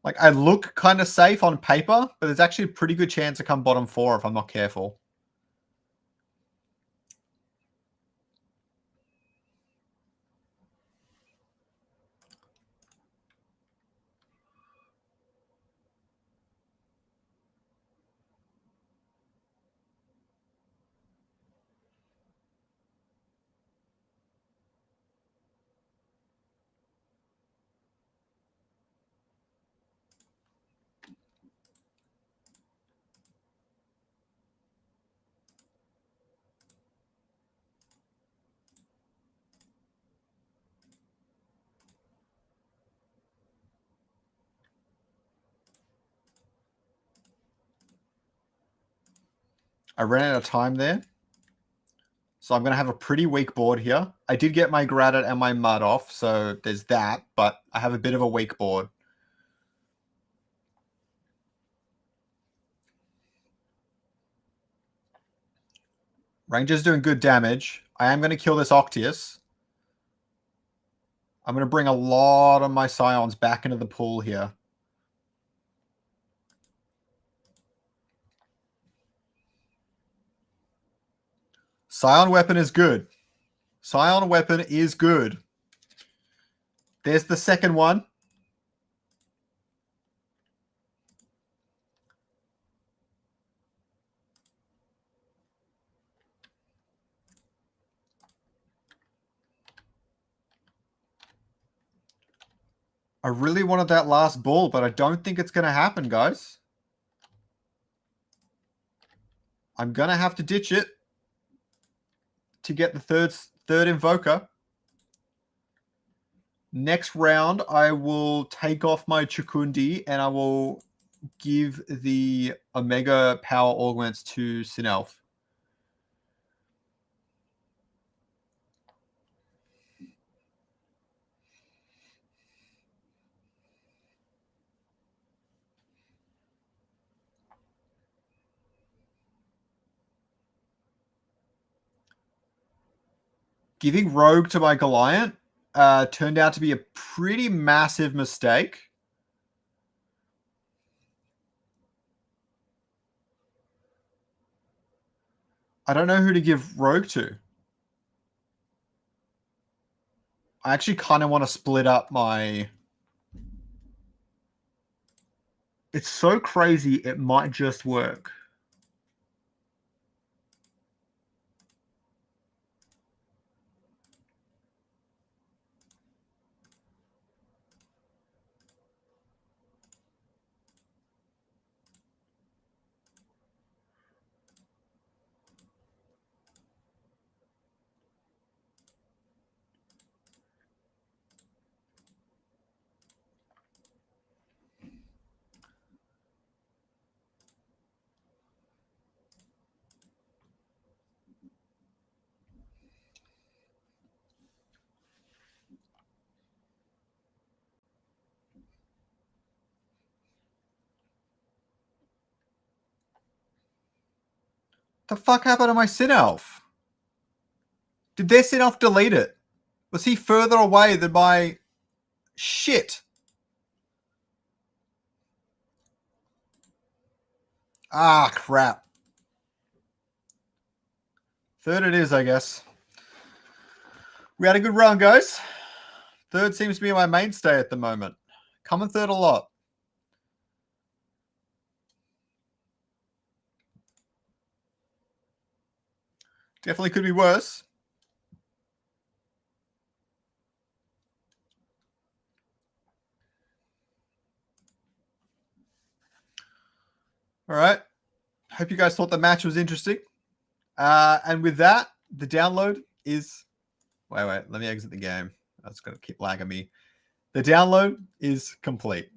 Like, I look kind of safe on paper, but there's actually a pretty good chance to come bottom 4 if I'm not careful. I ran out of time there. So I'm going to have a pretty weak board here. I did get my granite and my mud off, so there's that, but I have a bit of a weak board. Ranger's doing good damage. I am going to kill this Octius. I'm going to bring a lot of my Scions back into the pool here. Scion weapon is good. Scion weapon is good. There's the second one. I really wanted that last ball, but I don't think it's going to happen, guys. I'm going to have to ditch it to get the third Invoker. Next round, I will take off my Chukundi and I will give the Omega Power Augments to Sinelf. Giving Rogue to my Goliath turned out to be a pretty massive mistake. I don't know who to give Rogue to. I actually kind of want to split up my... It's so crazy, it might just work. The fuck happened to my Synelf? Did their Synelf delete it? Was he further away than my shit? Ah, crap. Third it is, I guess. We had a good run, guys. Third seems to be my mainstay at the moment. Coming third a lot. Definitely could be worse. All right. Hope you guys thought the match was interesting. And with that, the download is... Wait. Let me exit the game. That's going to keep lagging me. The download is complete.